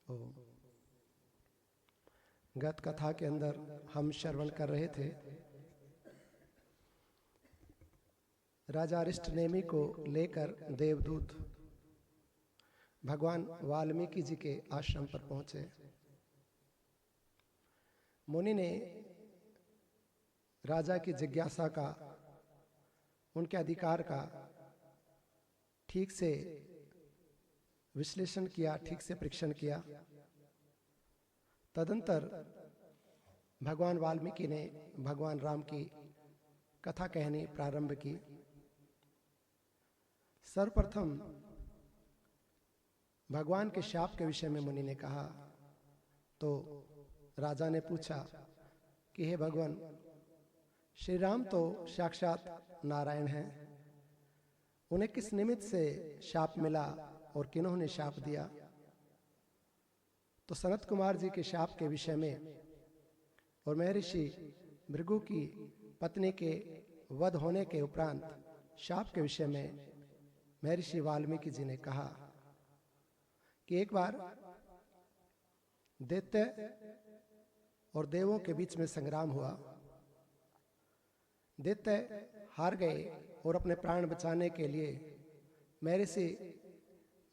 ओम। गत कथा के अंदर हम श्रवण कर रहे थे राजा अरिष्टनेमि को लेकर देवदूत भगवान वाल्मीकि जी के आश्रम पर पहुंचे। मुनि ने राजा की जिज्ञासा का, उनके अधिकार का ठीक से विश्लेषण किया, ठीक से परीक्षण किया। तदंतर भगवान वाल्मीकि ने भगवान राम की कथा कहनी प्रारंभ की। सर्वप्रथम भगवान के शाप के विषय में मुनि ने कहा, तो राजा ने पूछा कि हे भगवान, श्री राम तो साक्षात नारायण हैं, उन्हें किस निमित्त से शाप मिला और किन्होंने शाप दिया? तो सनत कुमार जी के शाप के विषय में और महर्षि भृगु की पत्नी के वध होने के उपरांत शाप के विषय में महर्षि वाल्मीकि जी ने कहा कि एक बार दैत्य और देवों के बीच में संग्राम हुआ। दैत्य हार गए और अपने प्राण बचाने के लिए महर्षि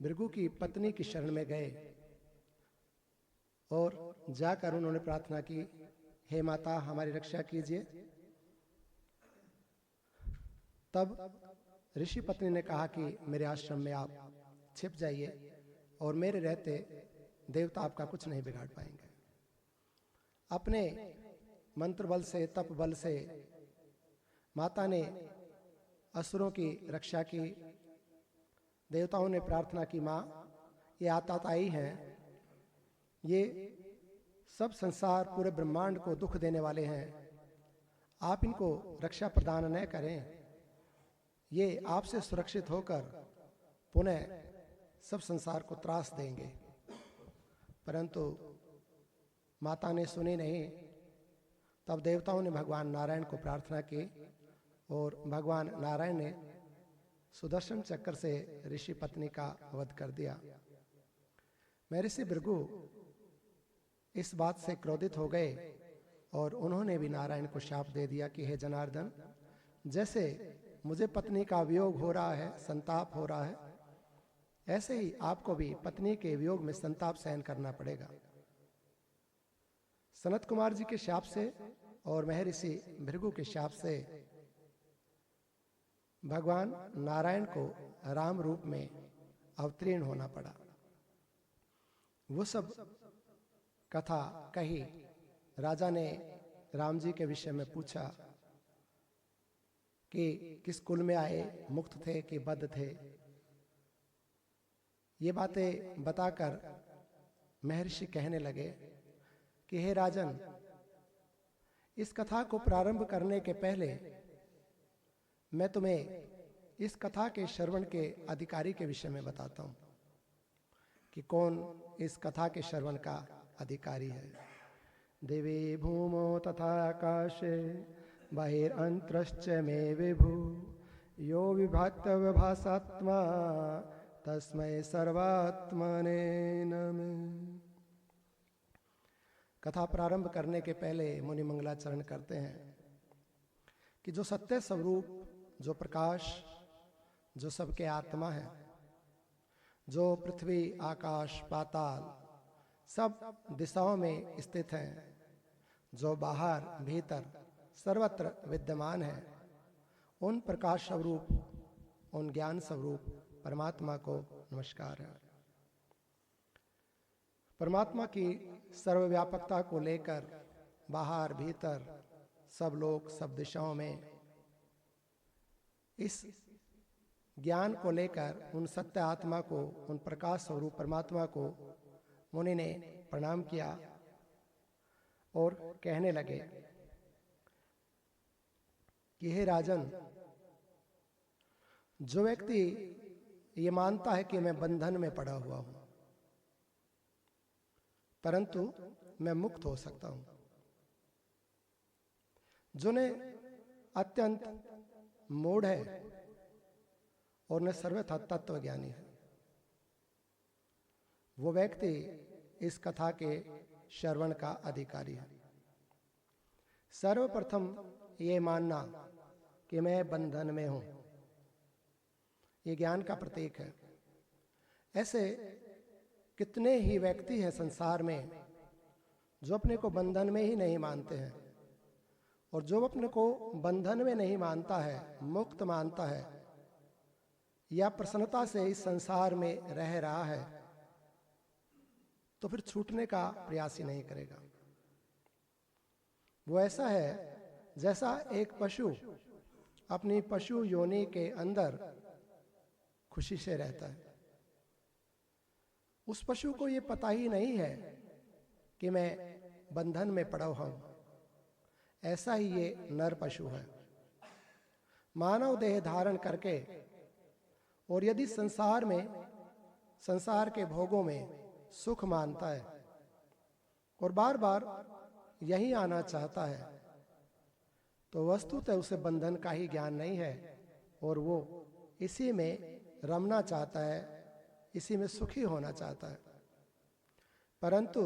भृगु की पत्नी की शरण में गए और जाकर उन्होंने प्रार्थना की, हे माता हमारी रक्षा कीजिए। तब ऋषि पत्नी ने कहा कि मेरे आश्रम में आप छिप जाइए और मेरे रहते देवता आपका कुछ नहीं बिगाड़ पाएंगे। अपने मंत्र बल से, तप बल से माता ने असुरों की रक्षा की। देवताओं ने प्रार्थना की, माँ ये आताताई हैं, ये सब संसार पूरे ब्रह्मांड को दुख देने वाले हैं, आप इनको रक्षा प्रदान न करें, ये आपसे सुरक्षित होकर पुनः सब संसार को त्रास देंगे। परंतु माता ने सुनी नहीं। तब देवताओं ने भगवान नारायण को प्रार्थना की और भगवान नारायण ने सुदर्शन चक्र से ऋषि पत्नी का वध कर दिया। महर्षि भृगु इस बात से क्रोधित हो गए और उन्होंने भी नारायण को शाप दे दिया कि हे जनार्दन, जैसे मुझे पत्नी का वियोग हो रहा है, संताप हो रहा है, ऐसे ही आपको भी पत्नी के वियोग में संताप सहन करना पड़ेगा। सनत कुमार जी के शाप से और महर्षि भृगु के शाप से भगवान नारायण को राम रूप में अवतीर्ण होना पड़ा। वो सब कथा कही। राजा ने राम जी के विषय में पूछा कि किस कुल में आए, मुक्त थे कि बद्ध थे। ये बातें बताकर महर्षि कहने लगे कि हे राजन, इस कथा को प्रारंभ करने के पहले मैं तुम्हें इस कथा के श्रवण के अधिकारी के विषय में बताता हूं कि कौन इस कथा के श्रवण का अधिकारी है। दिवि भूमो तथा आकाशे बहिरंतरश्च मे विभु यो विभक्त विभासात्मा तस्मै सर्वात्मने नमः। कथा प्रारंभ करने के पहले मुनि मंगलाचरण करते हैं कि जो सत्य स्वरूप, जो प्रकाश, जो सबके आत्मा है, जो पृथ्वी, आकाश, पाताल सब दिशाओं में स्थित हैं, जो बाहर भीतर सर्वत्र विद्यमान है, उन प्रकाश स्वरूप, उन ज्ञान स्वरूप परमात्मा को नमस्कार है। परमात्मा की सर्वव्यापकता को लेकर बाहर भीतर सब लोग, सब दिशाओं में इस ज्ञान को लेकर उन सत्य आत्मा को, उन प्रकाश स्वरूप परमात्मा को मुनि ने प्रणाम किया और कहने लगे कि हे राजन, जो व्यक्ति ये मानता है कि मैं बंधन में पड़ा हुआ हूं परंतु मैं मुक्त हो सकता हूं, जो ने अत्यंत मूढ़ है और न सर्वथा तत्व ज्ञानी है, वो व्यक्ति इस कथा के श्रवण का अधिकारी है। सर्वप्रथम ये मानना कि मैं बंधन में हूं, ये ज्ञान का प्रतीक है। ऐसे कितने ही व्यक्ति हैं संसार में जो अपने को बंधन में ही नहीं मानते हैं, और जो अपने को बंधन में नहीं मानता है, मुक्त मानता है या प्रसन्नता से इस संसार में रह रहा है, तो फिर छूटने का प्रयास ही नहीं करेगा। वो ऐसा है जैसा एक पशु अपनी पशु योनि के अंदर खुशी से रहता है। उस पशु को ये पता ही नहीं है कि मैं बंधन में पड़ा हुआ हूं। ऐसा ही ये नर पशु है, मानव देह धारण करके, और यदि संसार में, संसार के भोगों में सुख मानता है और बार बार यही आना चाहता है, तो वस्तुतः उसे बंधन का ही ज्ञान नहीं है और वो इसी में रमना चाहता है, इसी में सुखी होना चाहता है। परंतु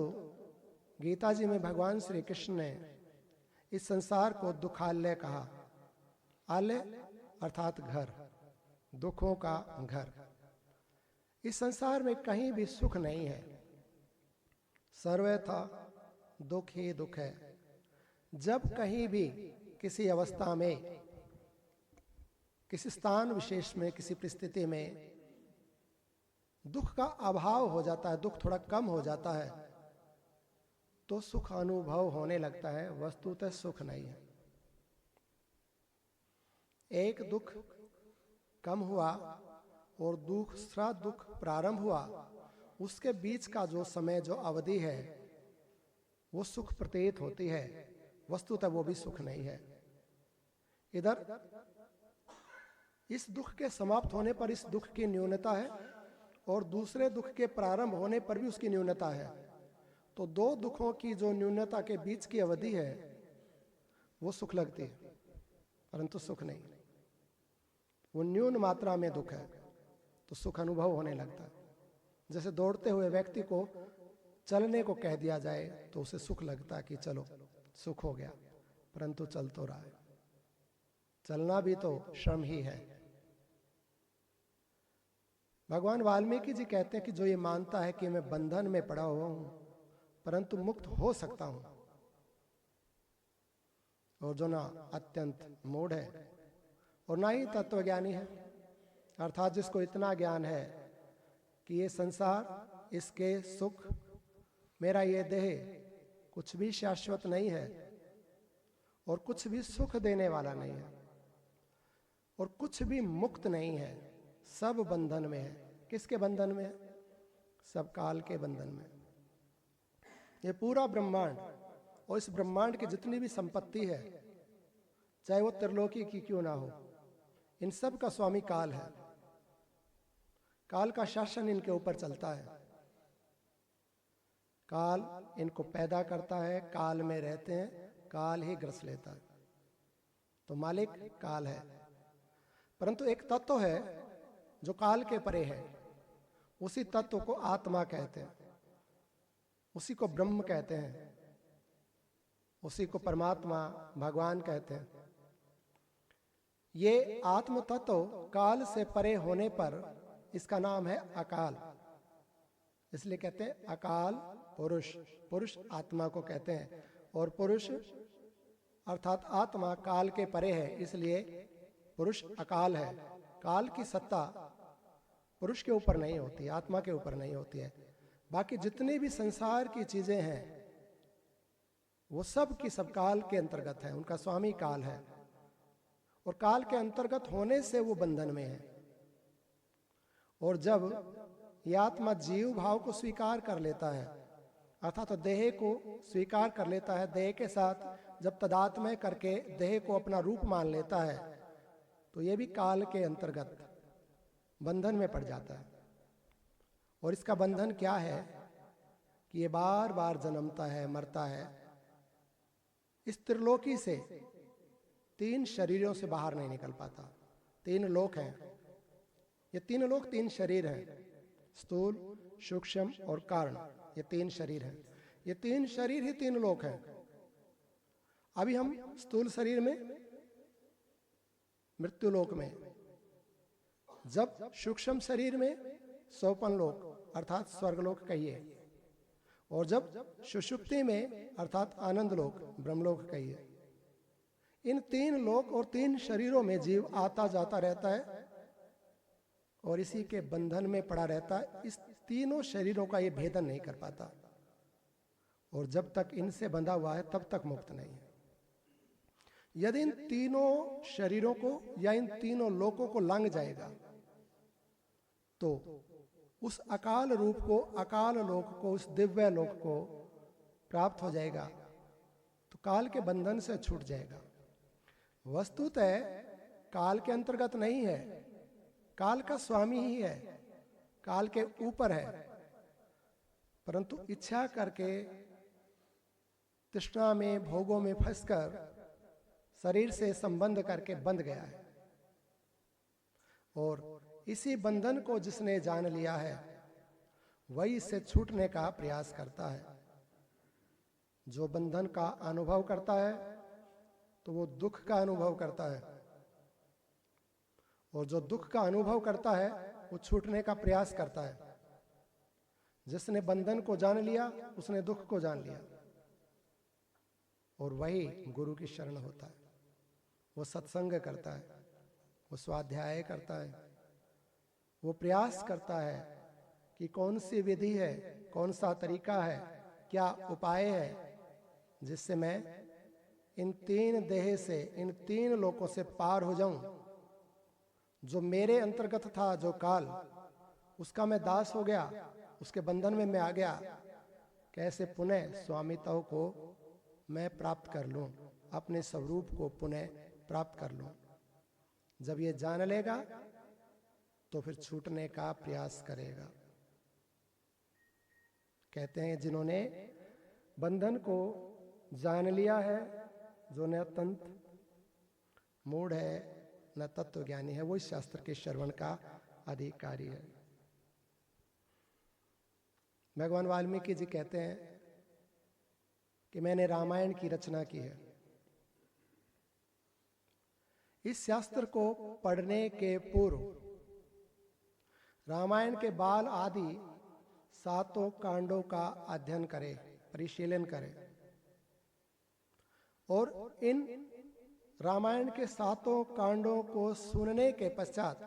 गीता जी में भगवान श्री कृष्ण ने इस संसार को दुखालय कहा। आलय अर्थात घर, दुखों का घर। इस संसार में कहीं भी सुख नहीं है, सर्वथा दुख ही दुख है। जब कहीं भी किसी अवस्था में, किसी स्थान विशेष में, किसी परिस्थिति में दुख का अभाव हो जाता है, दुख थोड़ा कम हो जाता है, तो सुख अनुभव होने लगता है। वस्तुतः सुख नहीं है। एक दुख कम हुआ और दूसरा दुख प्रारंभ हुआ, उसके बीच का जो समय, जो अवधि है, वो सुख प्रतीत होती है, वस्तुतः वो भी सुख नहीं है। इधर इस दुख के समाप्त होने पर इस दुख की न्यूनता है और दूसरे दुख के प्रारंभ होने पर भी उसकी न्यूनता है। तो दो दुखों की जो न्यूनता के बीच की अवधि है वो सुख लगती है, परंतु सुख नहीं। वो न्यून मात्रा में दुख है तो सुख अनुभव होने लगता है। जैसे दौड़ते हुए व्यक्ति को चलने को कह दिया जाए तो उसे सुख लगता है कि चलो सुख हो गया, परंतु चल तो रहा है। चलना भी तो श्रम ही है। भगवान वाल्मीकि जी कहते हैं कि जो ये मानता है कि मैं बंधन में पड़ा हुआ हूं परंतु मुक्त हो सकता हूं, और जो ना अत्यंत मूढ़ है और ना ही तत्वज्ञानी है, अर्थात जिसको इतना ज्ञान है कि ये संसार, इसके सुख, मेरा ये देह कुछ भी शाश्वत नहीं है और कुछ भी सुख देने वाला नहीं है और कुछ भी मुक्त नहीं है, सब बंधन में है। किसके बंधन में है? सब काल के बंधन में। ये पूरा ब्रह्मांड और इस ब्रह्मांड की जितनी भी संपत्ति है, चाहे वो त्रिलोकी की क्यों ना हो, इन सब का स्वामी काल है। काल का शासन इनके ऊपर चलता है। काल इनको पैदा करता है, काल में रहते हैं, काल ही ग्रस लेता है। तो मालिक काल है, परंतु एक तत्व है जो काल के परे है। उसी तत्व को आत्मा कहते हैं, उसी को ब्रह्म कहते हैं, उसी को परमात्मा, भगवान कहते हैं। ये आत्म तत्व काल से परे होने पर इसका नाम है अकाल। इसलिए कहते हैं अकाल पुरुष। पुरुष आत्मा को कहते हैं और पुरुष अर्थात आत्मा काल के परे है, इसलिए पुरुष अकाल है। काल की सत्ता पुरुष के ऊपर नहीं होती, आत्मा के ऊपर नहीं होती है। बाकी जितनी भी संसार की चीजें हैं वो सब की सब काल के अंतर्गत है, उनका स्वामी काल है और काल के अंतर्गत होने से वो बंधन में है। और जब ये आत्मा जीव भाव को स्वीकार कर लेता है, अर्थात तो देह को स्वीकार कर लेता है, देह के साथ जब तदात्म्य करके देह को अपना रूप मान लेता है, तो ये भी काल के अंतर्गत बंधन में पड़ जाता है। और इसका बंधन क्या है कि ये बार बार जन्मता है, मरता है। इस त्रिलोकी से तीन शरीरों से बाहर नहीं निकल पाता। तीन लोक हैं, ये तीन लोक तीन शरीर हैं, स्थूल, सूक्ष्म और कारण। ये 3 शरीर हैं, ये 3 शरीर ही 3 लोक हैं। अभी हम स्थूल शरीर में मृत्यु लोक में, जब सूक्ष्म शरीर में सोपन लोक अर्थात स्वर्गलोक कहिए, और जब सुषुप्ति में अर्थात आनंद लोक ब्रह्मलोक कहिए। इन 3 लोक और 3 शरीरों में जीव आता जाता रहता है और इसी के बंधन में पड़ा रहता है। इस तीनों शरीरों का ये भेदन नहीं कर पाता, और जब तक इनसे बंधा हुआ है तब तक मुक्त नहीं है। यदि इन तीनों शरीरों को या इन तीनों लोकों को लांघ जाएगा तो उस अकाल रूप को, अकाल लोक को, उस दिव्य लोक को प्राप्त हो जाएगा, तो काल के बंधन से छूट जाएगा। वस्तुतः काल के अंतर्गत नहीं है, काल का स्वामी ही है, काल के ऊपर है, परंतु इच्छा करके तृष्णा में, भोगों में फंसकर शरीर से संबंध करके बंध गया है। और इसी बंधन को जिसने जान लिया है वही इससे छूटने का प्रयास करता है। जो बंधन का अनुभव करता है तो वो दुख का अनुभव करता है, और जो दुख का अनुभव करता है वो छूटने का प्रयास करता है। जिसने बंधन को जान लिया उसने दुख को जान लिया, और वही गुरु की शरण होता है। वो सत्संग करता है, वो स्वाध्याय करता है, वो प्रयास करता है कि कौन सी विधि है, कौन सा तरीका है, क्या उपाय है जिससे मैं इन 3 देह से, इन 3 लोकों से पार हो जाऊं। जो मेरे अंतर्गत था, जो काल, उसका मैं दास हो गया, उसके बंधन में मैं आ गया। कैसे पुनः स्वामित्व को मैं प्राप्त कर लूं, अपने स्वरूप को पुनः प्राप्त कर लूं। जब ये जान लेगा तो फिर छूटने का प्रयास करेगा। कहते हैं जिन्होंने बंधन को जान लिया है, जो न अत्यंत मूढ़ है न तत्व ज्ञानी है, वो इस शास्त्र के श्रवण का अधिकारी है। भगवान वाल्मीकि जी कहते हैं कि मैंने रामायण की रचना की है। इस शास्त्र को पढ़ने के पूर्व रामायण के बाल आदि 7 कांडों का अध्ययन करें, परिशीलन करें, और इन रामायण के 7 कांडों को सुनने के पश्चात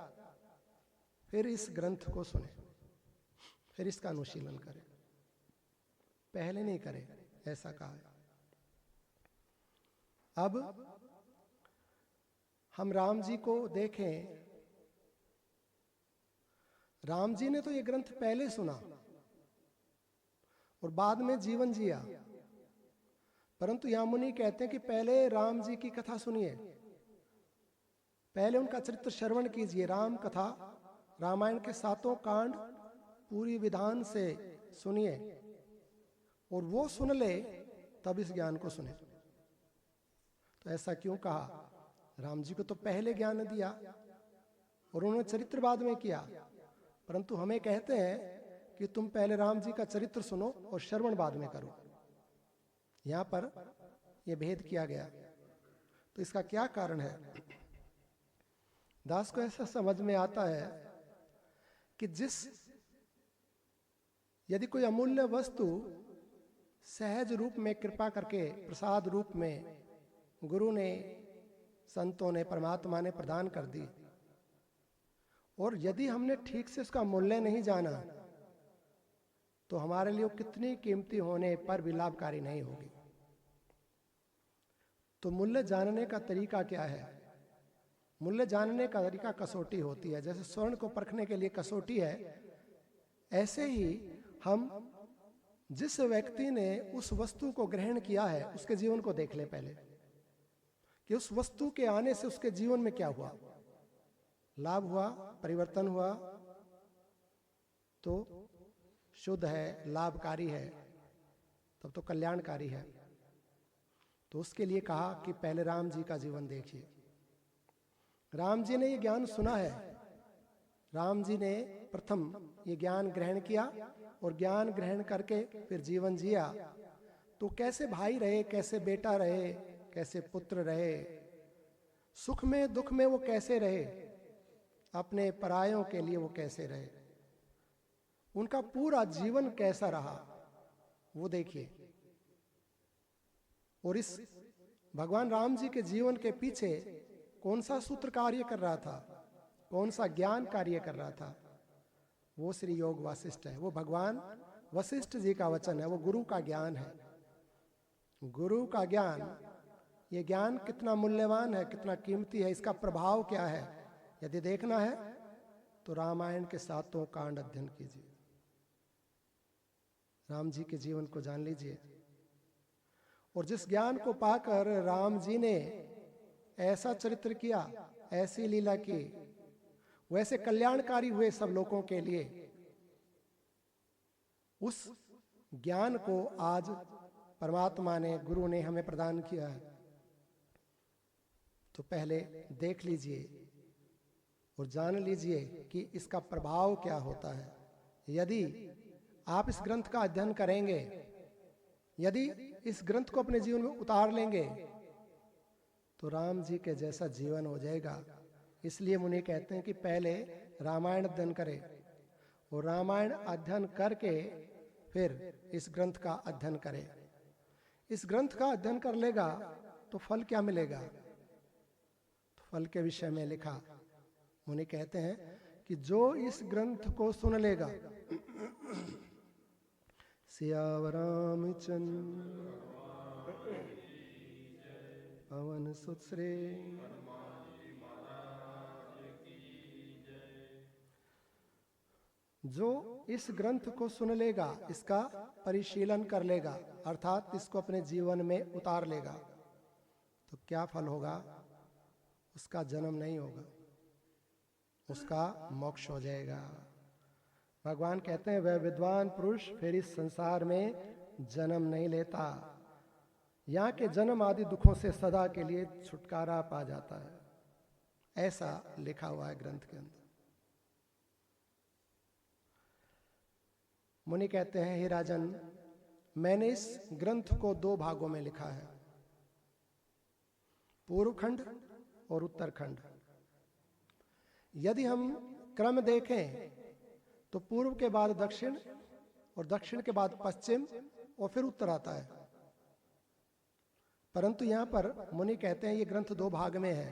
फिर इस ग्रंथ को सुने, फिर इसका अनुशीलन करें। पहले नहीं करें, ऐसा कहा है। अब हम राम जी को देखें। राम जी ने तो ये ग्रंथ पहले सुना और बाद में जीवन जिया, परंतु यहां मुनि कहते हैं कि पहले राम जी की कथा सुनिए, पहले उनका चरित्र श्रवण कीजिए। राम कथा, रामायण के 7 कांड पूरी विधान से सुनिए, और वो सुन ले तब इस ज्ञान को सुने। तो ऐसा क्यों कहा? राम जी को तो पहले ज्ञान दिया और उन्होंने चरित्र बाद में किया, परंतु हमें कहते हैं कि तुम पहले राम जी का चरित्र सुनो और श्रवण बाद में करो। यहां पर यह भेद किया गया। तो इसका क्या कारण है? दास को ऐसा समझ में आता है कि यदि कोई अमूल्य वस्तु सहज रूप में कृपा करके प्रसाद रूप में गुरु ने, संतों ने, परमात्मा ने प्रदान कर दी, और यदि हमने ठीक से उसका मूल्य नहीं जाना तो हमारे लिए कितनी कीमती होने पर भी लाभकारी नहीं होगी। तो मूल्य जानने का तरीका क्या है? मूल्य जानने का तरीका कसौटी होती है। जैसे स्वर्ण को परखने के लिए कसौटी है, ऐसे ही हम जिस व्यक्ति ने उस वस्तु को ग्रहण किया है उसके जीवन को देख ले पहले, कि उस वस्तु के आने से उसके जीवन में क्या हुआ, लाभ हुआ, परिवर्तन हुआ, तो शुद्ध है, लाभकारी है, तब तो कल्याणकारी है। तो उसके लिए कहा कि पहले राम जी का जीवन देखिए। राम जी ने ये ज्ञान सुना है, राम जी ने प्रथम ये ज्ञान ग्रहण किया और ज्ञान ग्रहण करके फिर जीवन जिया, तो कैसे भाई रहे, कैसे बेटा रहे, कैसे पुत्र रहे, सुख में दुख में वो कैसे रहे, अपने परायों के लिए वो कैसे रहे, उनका पूरा जीवन कैसा रहा वो देखिए। और इस भगवान राम जी के जीवन के पीछे कौन सा सूत्र कार्य कर रहा था, कौन सा ज्ञान कार्य कर रहा था, वो श्री योग वासिष्ठ है। वो भगवान वशिष्ठ जी का वचन है, वो गुरु का ज्ञान है। गुरु का ज्ञान, ये ज्ञान कितना मूल्यवान है, कितना कीमती है, इसका प्रभाव क्या है, यदि देखना है तो रामायण के 7 कांड अध्ययन कीजिए, राम जी के जीवन को जान लीजिए। और जिस ज्ञान को पाकर राम जी ने ऐसा चरित्र किया, ऐसी लीला की, वैसे कल्याणकारी हुए सब लोगों के लिए, उस ज्ञान को आज परमात्मा ने, गुरु ने हमें प्रदान किया है। तो पहले देख लीजिए और जान लीजिए कि इसका प्रभाव क्या होता है। यदि आप इस ग्रंथ का अध्ययन करेंगे, यदि इस ग्रंथ को अपने जीवन में उतार लेंगे, तो राम जी के जैसा जीवन हो जाएगा। इसलिए मुनि कहते हैं कि पहले रामायण अध्ययन करें, और रामायण अध्ययन करके फिर इस ग्रंथ का अध्ययन करें। इस ग्रंथ का अध्ययन कर लेगा तो फल क्या मिलेगा? तो फल के विषय में लिखा, मुनि कहते हैं कि जो इस ग्रंथ को सुन लेगा, सियावर रामचंद्र पवन सुत श्री, जो इस ग्रंथ को सुन लेगा, इसका परिशीलन कर लेगा, अर्थात इसको अपने जीवन में उतार लेगा, तो क्या फल होगा? उसका जन्म नहीं होगा, उसका मोक्ष हो जाएगा। भगवान कहते हैं वह विद्वान पुरुष फिर इस संसार में जन्म नहीं लेता, यहाँ के जन्म आदि दुखों से सदा के लिए छुटकारा पा जाता है। ऐसा लिखा हुआ है ग्रंथ के अंदर। मुनि कहते हैं, हे राजन, मैंने इस ग्रंथ को 2 भागों में लिखा है, पूर्व खंड और उत्तरखंड। यदि हम क्रम देखें तो पूर्व के बाद दक्षिण, और दक्षिण के बाद पश्चिम, और फिर उत्तर आता है। परंतु यहां पर मुनि कहते हैं ये ग्रंथ 2 भाग में है,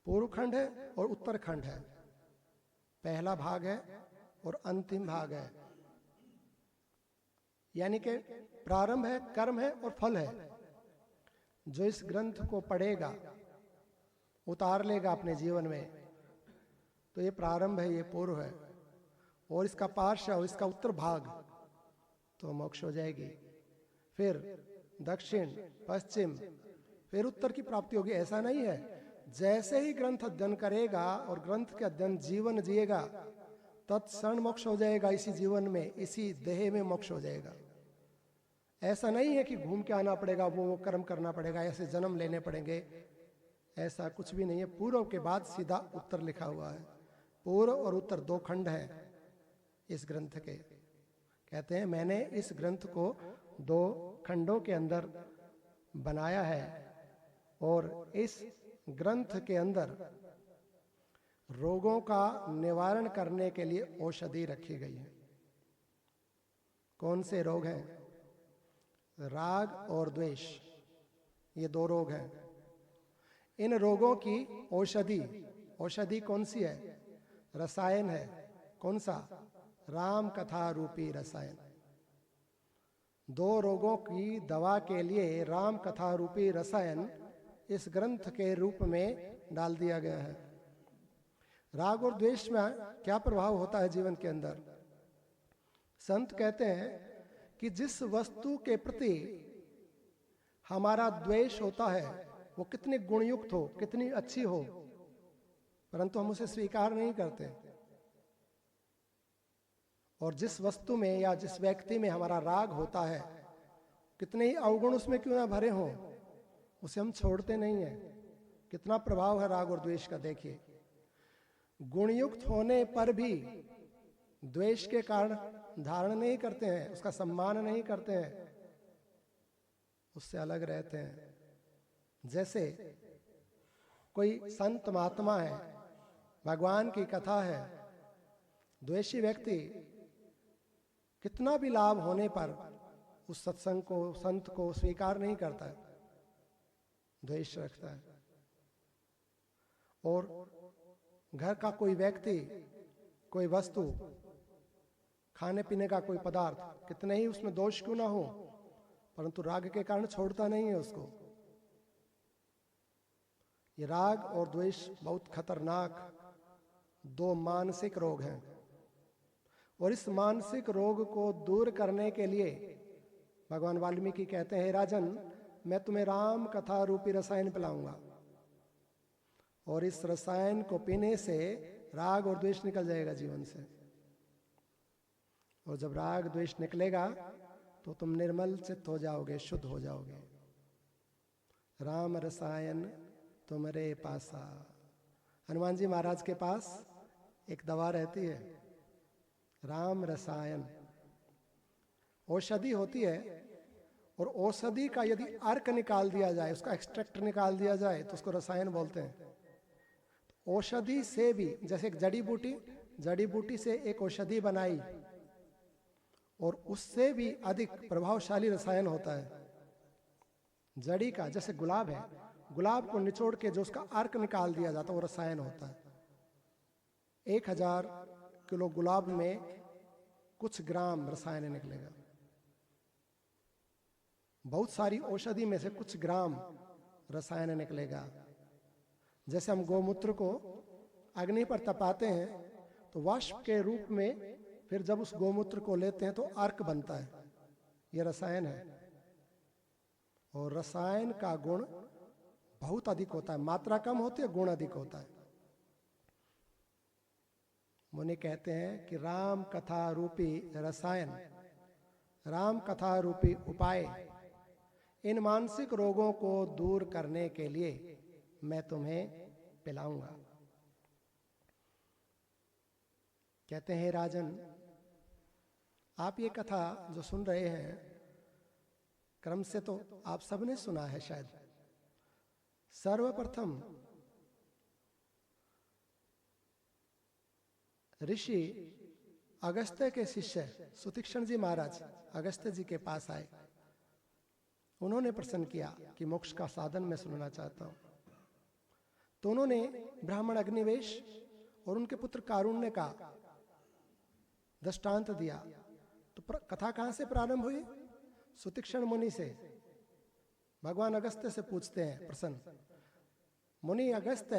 पूर्व खंड है और उत्तरखंड है। पहला भाग है और अंतिम भाग है, यानी कि प्रारंभ है, कर्म है और फल है। जो इस ग्रंथ को पढ़ेगा, उतार लेगा अपने जीवन में, तो ये प्रारंभ है, ये पूर्व है, और इसका पार्श्व, इसका उत्तर भाग, तो मोक्ष हो जाएगी। फिर दक्षिण, पश्चिम, फिर उत्तर की प्राप्ति होगी। ऐसा नहीं है, जैसे ही ग्रंथ अध्ययन करेगा और ग्रंथ के अध्ययन जीवन जिएगा, तत्क्षण मोक्ष हो जाएगा। इसी जीवन में, इसी देह में मोक्ष हो जाएगा। ऐसा नहीं है कि घूम के आना पड़ेगा, वो कर्म करना पड़ेगा, ऐसे जन्म लेने पड़ेंगे, ऐसा कुछ भी नहीं है। पूर्व के बाद सीधा उत्तर लिखा हुआ है। पूर्व और उत्तर 2 खंड हैं इस ग्रंथ के। कहते हैं मैंने इस ग्रंथ को 2 खंडों के अंदर बनाया है, और इस ग्रंथ के अंदर रोगों का निवारण करने के लिए औषधि रखी गई है। कौन से रोग हैं? राग और द्वेष, ये 2 रोग हैं। इन रोगों की औषधि कौन सी है? रसायन है। कौन सा? राम कथा रूपी रसायन। 2 रोगों की दवा के लिए राम कथा रूपी रसायन इस ग्रंथ के रूप में डाल दिया गया है। राग और द्वेष में क्या प्रभाव होता है जीवन के अंदर? संत कहते हैं कि जिस वस्तु के प्रति हमारा द्वेष होता है, वो कितनी गुणयुक्त हो, कितनी अच्छी हो, परंतु हम उसे स्वीकार नहीं करते। और जिस वस्तु में या जिस व्यक्ति में हमारा राग होता है, कितने ही अवगुण उसमें क्यों ना भरे हों, उसे हम छोड़ते नहीं हैं। कितना प्रभाव है राग और द्वेष का, देखिए। गुणयुक्त होने पर भी द्वेष के कारण धारण नहीं करते हैं, उसका सम्मान नहीं करते हैं, उससे अलग रहते हैं। जैसे कोई संत महात्मा है, भगवान की कथा है, द्वेषी व्यक्ति कितना भी लाभ होने पर उस सत्संग को, संत को स्वीकार नहीं करता है, द्वेष रखता है। और घर का कोई व्यक्ति, कोई वस्तु, खाने पीने का कोई पदार्थ, कितने ही उसमें दोष क्यों ना हो, परंतु राग के कारण छोड़ता नहीं है उसको। ये राग और द्वेष बहुत खतरनाक दो मानसिक रोग हैं, और इस मानसिक रोग को दूर करने के लिए भगवान वाल्मीकि कहते हैं, हे राजन, मैं तुम्हें राम कथा रूपी रसायन पिलाऊंगा, और इस रसायन को पीने से राग और द्वेष निकल जाएगा जीवन से। और जब राग द्वेष निकलेगा तो तुम निर्मल चित्त हो जाओगे, शुद्ध हो जाओगे। राम रसायन तुम्हारे पासा। हनुमान जी महाराज के पास एक दवा रहती है, राम रसायन, औषधि होती है, और औषधि का यदि अर्क निकाल दिया जाए, उसका एक्सट्रैक्ट निकाल दिया जाए, तो उसको रसायन बोलते हैं। औषधि से भी, जैसे एक जड़ी बूटी से एक औषधि बनाई, और उससे भी अधिक प्रभावशाली रसायन होता है जड़ी का। जैसे गुलाब है, गुलाब को निचोड़ के जो उसका अर्क निकाल दिया जाता है, वो रसायन होता है। 1000 किलो गुलाब में कुछ ग्राम रसायन निकलेगा। बहुत सारी औषधि में से कुछ ग्राम रसायन निकलेगा। जैसे हम गोमूत्र को अग्नि पर तपाते हैं तो वाष्प के रूप में फिर जब उस गोमूत्र को लेते हैं तो अर्क बनता है, यह रसायन है। और रसायन का गुण बहुत अधिक होता है, मात्रा कम होती है, गुण अधिक होता है। मुनि कहते हैं कि राम कथा रूपी रसायन, राम कथा रूपी उपाय, इन मानसिक रोगों को दूर करने के लिए मैं तुम्हें पिलाऊंगा। कहते हैं, राजन, आप ये कथा जो सुन रहे हैं, क्रम से तो आप सबने सुना है शायद। सर्वप्रथम ऋषि अगस्त्य के शिष्य सुतीक्ष्ण जी महाराज अगस्त्य जी के पास आए। उन्होंने प्रश्न किया कि मोक्ष का साधन मैं सुनना चाहता हूं। तो उन्होंने ब्राह्मण अग्निवेश और उनके पुत्र कारुण्य का दृष्टांत दिया। तो कथा कहां से प्रारंभ हुई? सुतीक्ष्ण मुनि से। भगवान अगस्त्य से पूछते हैं प्रश्न। मुनि अगस्त्य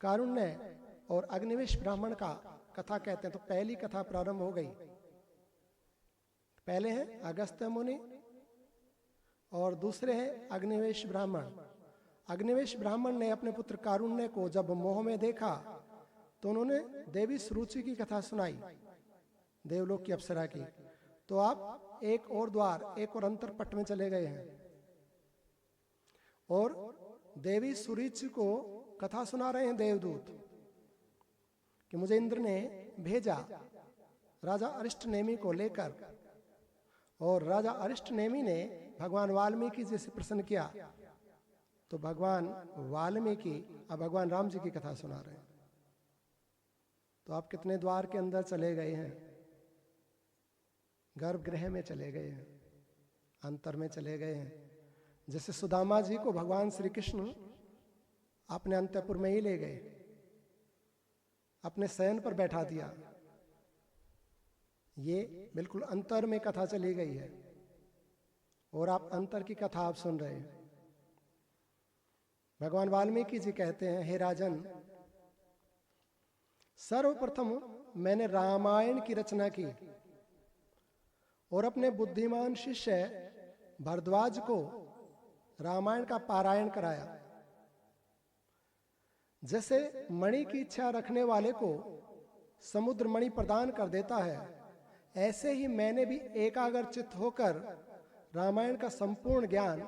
कारुण्य और अग्निवेश ब्राह्मण का कथा कहते हैं। तो पहली कथा प्रारंभ हो गई। पहले हैं अगस्त्य मुनि और दूसरे हैं अग्निवेश ब्राह्मण। अग्निवेश ब्राह्मण ने अपने पुत्र कारुण्य को जब मोह में देखा तो उन्होंने देवी सुरुचि की कथा सुनाई, देवलोक की अप्सरा की। तो आप एक और द्वार, एक और अंतरपट में चले गए हैं और देवी सुरुचि को कथा सुना रहे हैं देवदूत कि मुझे इंद्र ने भेजा राजा अरिष्टनेमि को लेकर। और राजा अरिष्टनेमि ने भगवान वाल्मीकि जी से प्रश्न किया तो भगवान वाल्मीकि अब भगवान राम जी की कथा सुना रहे हैं। तो आप कितने द्वार के अंदर चले गए हैं? गर्भगृह में चले गए हैं, अंतर में चले गए हैं। जैसे सुदामा जी को भगवान श्री कृष्ण अपने अंतपुर में ही ले गए, अपने शयन पर बैठा दिया। ये बिल्कुल अंतर में कथा चली गई है और आप अंतर की कथा आप सुन रहे हैं। भगवान वाल्मीकि जी कहते हैं, हे राजन, सर्वप्रथम मैंने रामायण की रचना की और अपने बुद्धिमान शिष्य भरद्वाज को रामायण का पारायण कराया। जैसे मणि की इच्छा रखने वाले को समुद्र मणि प्रदान कर देता है, ऐसे ही मैंने भी एकाग्रचित्त होकर रामायण का संपूर्ण ज्ञान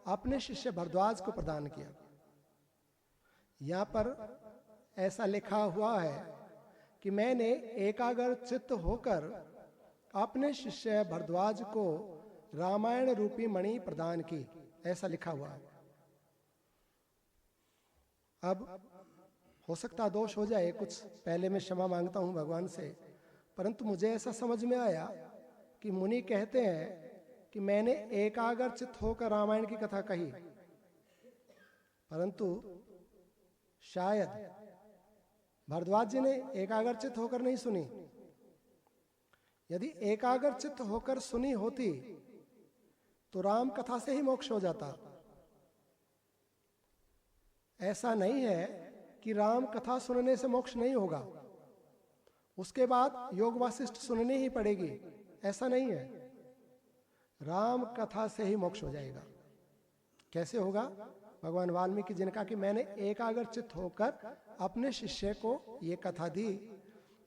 अपने शिष्य भरद्वाज को प्रदान किया। यहाँ पर ऐसा लिखा हुआ है कि मैंने एकाग्र चित्त होकर अपने शिष्य भरद्वाज को रामायण रूपी मणि प्रदान की, ऐसा लिखा हुआ है। अब हो सकता दोष हो जाए कुछ, पहले मैं क्षमा मांगता हूं भगवान से, परंतु मुझे ऐसा समझ में आया कि मुनि कहते हैं कि मैंने एकाग्र चित्त होकर रामायण की कथा कही, परंतु शायद भरद्वाज जी ने एकाग्र चित्त होकर नहीं सुनी। यदि एकाग्र चित्त होकर सुनी होती तो राम कथा से ही मोक्ष हो जाता। ऐसा नहीं है कि राम कथा सुनने से मोक्ष नहीं होगा, उसके बाद योग वासिष्ठ सुननी ही पड़ेगी, ऐसा नहीं है। राम कथा से ही मोक्ष हो जाएगा। कैसे होगा? भगवान वाल्मीकि जी ने कहा कि मैंने एकाग्र चित्त होकर अपने शिष्य को ये कथा दी,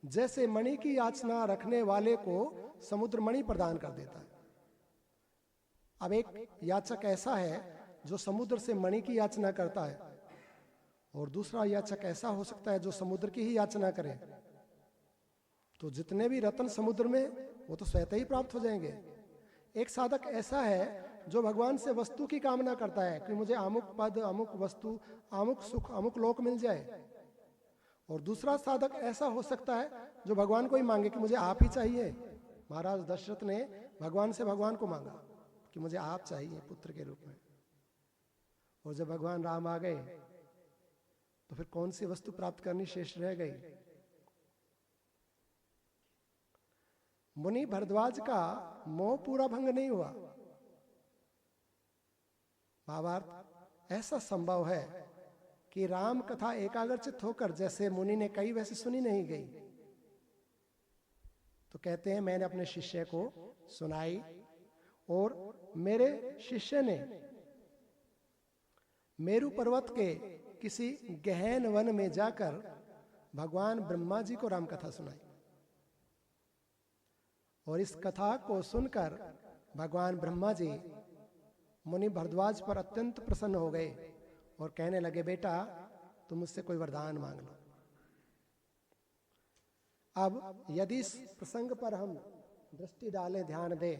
जैसे मणि की याचना रखने वाले को समुद्र मणि प्रदान कर देता है। अब एक याचक ऐसा है जो समुद्र से मणि की याचना करता है, और दूसरा याचक ऐसा हो सकता है जो समुद्र की ही याचना करे। तो जितने भी रत्न समुद्र में, वो तो स्वतः ही प्राप्त हो जाएंगे। एक साधक ऐसा है जो भगवान से वस्तु की कामना करता है कि मुझे अमुक पद, अमुक वस्तु, अमुक सुख, अमुक लोक मिल जाए। और दूसरा साधक ऐसा हो सकता है जो भगवान को ही मांगे कि मुझे आप ही चाहिए। महाराज दशरथ ने भगवान से भगवान को मांगा कि मुझे आप चाहिए पुत्र के रूप में, और जब भगवान राम आ गए तो फिर कौन सी वस्तु प्राप्त करनी शेष रह गई? मुनि भरद्वाज का मोह पूरा भंग नहीं हुआ। भावार्थ ऐसा संभव है कि राम कथा एकाग्रचित होकर जैसे मुनि ने कही वैसे सुनी नहीं गई। तो कहते हैं मैंने अपने शिष्य को सुनाई, और मेरे शिष्य ने मेरु पर्वत के किसी गहन वन में जाकर भगवान ब्रह्मा जी को राम कथा सुनाई। और इस कथा को सुनकर भगवान ब्रह्मा जी मुनि भरद्वाज पर अत्यंत प्रसन्न हो गए और कहने लगे, बेटा तुम मुझसे कोई वरदान मांग लो। अब यदि इस प्रसंग पर हम दृष्टि डालें, ध्यान दें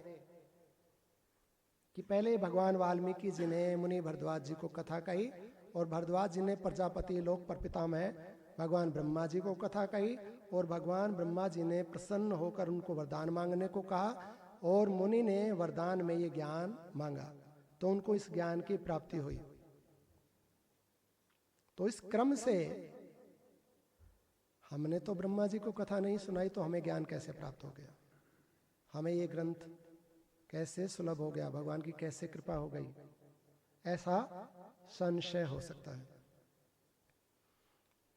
कि पहले भगवान वाल्मीकि जी ने मुनि भरद्वाज जी को कथा कही, और भरद्वाज जी ने प्रजापति लोक पर पितामह भगवान ब्रह्मा जी को कथा कही, और भगवान ब्रह्मा जी ने प्रसन्न होकर उनको वरदान मांगने को कहा, और मुनि ने वरदान में ये ज्ञान मांगा, तो उनको इस ज्ञान की प्राप्ति हुई। तो इस क्रम से हमने तो ब्रह्मा जी को कथा नहीं सुनाई, तो हमें ज्ञान कैसे प्राप्त हो गया? हमें ये ग्रंथ कैसे सुलभ हो गया? भगवान की कैसे कृपा हो गई? ऐसा संशय हो सकता है।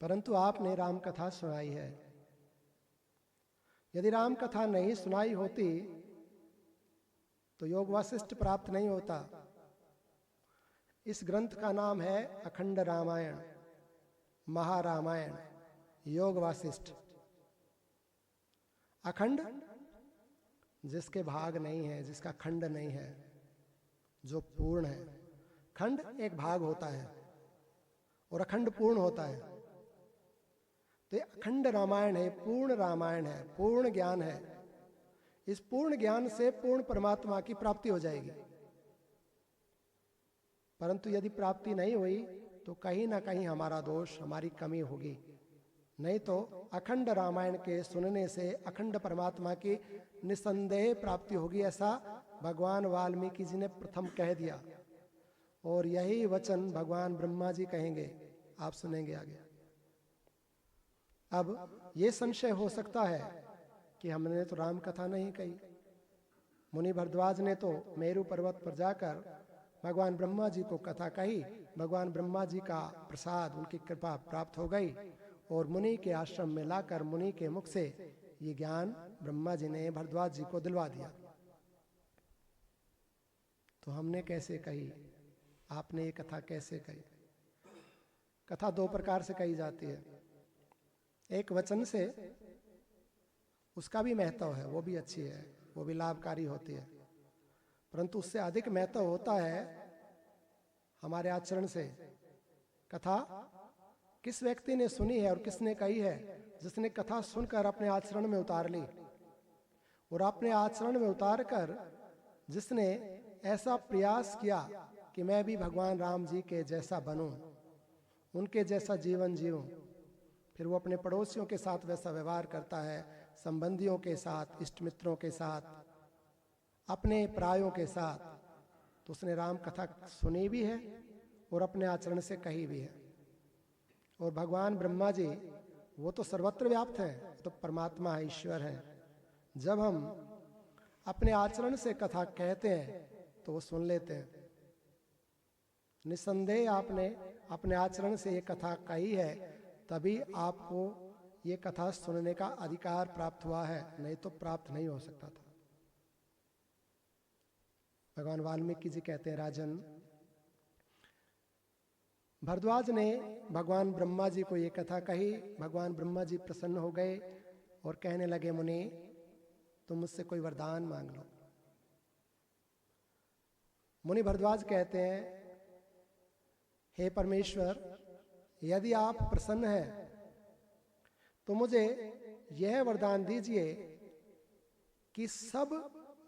परंतु आपने राम कथा सुनाई है। यदि राम कथा नहीं सुनाई होती तो योग वासिष्ठ प्राप्त नहीं होता। इस ग्रंथ का नाम है अखंड रामायण, महारामायण, योग वासिष्ठ। अखंड जिसके भाग नहीं है, जिसका खंड नहीं है, जो पूर्ण है। खंड एक भाग होता है और अखंड पूर्ण होता है। तो ये अखंड रामायण है, पूर्ण रामायण है, पूर्ण ज्ञान है। इस पूर्ण ज्ञान से पूर्ण परमात्मा की प्राप्ति हो जाएगी। परंतु यदि प्राप्ति नहीं हुई तो कहीं ना कहीं हमारा दोष, हमारी कमी होगी। नहीं तो अखंड रामायण के सुनने से अखंड परमात्मा की निसंदेह प्राप्ति होगी, ऐसा भगवान वाल्मीकि जी ने प्रथम कह दिया। और यही वचन भगवान ब्रह्मा जी कहेंगे, आप सुनेंगे आगे। अब ये संशय हो सकता है कि हमने तो राम कथा नहीं कही। मुनि भरद्वाज ने तो मेरु पर्वत पर जाकर भगवान ब्रह्मा जी को कथा कही, भगवान ब्रह्मा जी का प्रसाद, उनकी कृपा प्राप्त हो गई, और मुनि के आश्रम में लाकर मुनि के मुख से ये ज्ञान ब्रह्मा जी ने भरद्वाज जी को दिलवा दिया। तो हमने कैसे कही? आपने ये कथा कैसे कही? कथा दो प्रकार से कही जाती है। एक वचन से, उसका भी महत्व है, वो भी अच्छी है, वो भी लाभकारी होती है, परंतु उससे अधिक महत्व होता है हमारे आचरण से। कथा किस व्यक्ति ने सुनी है और किसने कही है? जिसने कथा सुनकर अपने आचरण में उतार ली, और अपने आचरण में उतार कर जिसने ऐसा प्रयास किया कि मैं भी भगवान राम जी के जैसा बनूं, उनके जैसा जीवन जीऊं, फिर वो अपने पड़ोसियों के साथ वैसा व्यवहार करता है, संबंधियों के साथ, इष्ट मित्रों के साथ, अपने परायों के साथ, तो उसने राम कथा सुनी भी है और अपने आचरण से कही भी है। और भगवान ब्रह्मा जी वो तो सर्वत्र व्याप्त हैं, तो परमात्मा है, ईश्वर है। जब हम अपने आचरण से कथा कहते हैं तो वो सुन लेते हैं। निस्संदेह आपने अपने आचरण से ये कथा कही है, तभी आपको ये कथा सुनने का अधिकार प्राप्त हुआ है, नहीं तो प्राप्त नहीं हो सकता था। भगवान वाल्मीकि जी कहते हैं, राजन, भरद्वाज ने भगवान ब्रह्मा जी को ये कथा कही। भगवान ब्रह्मा जी प्रसन्न हो गए और कहने लगे, मुनि तुम मुझसे कोई वरदान मांग लो। मुनि भरद्वाज कहते हैं, हे परमेश्वर, यदि आप प्रसन्न हैं तो मुझे यह वरदान दीजिए कि सब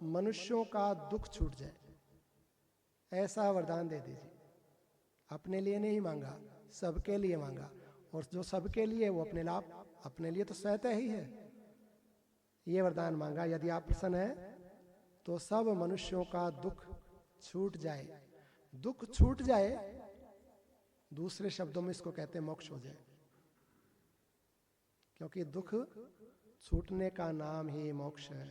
मनुष्यों का दुख छूट जाए। ऐसा वरदान दे दीजिए। अपने लिए नहीं मांगा, सबके लिए मांगा, और जो सबके लिए वो अपने लाभ, अपने लिए तो स्वतः ही है। ये वरदान मांगा, यदि आप प्रसन्न हैं तो सब मनुष्यों का दुख छूट जाए। दुख छूट जाए, दूसरे शब्दों में इसको कहते हैं मोक्ष हो जाए, क्योंकि दुख छूटने का नाम ही मोक्ष है।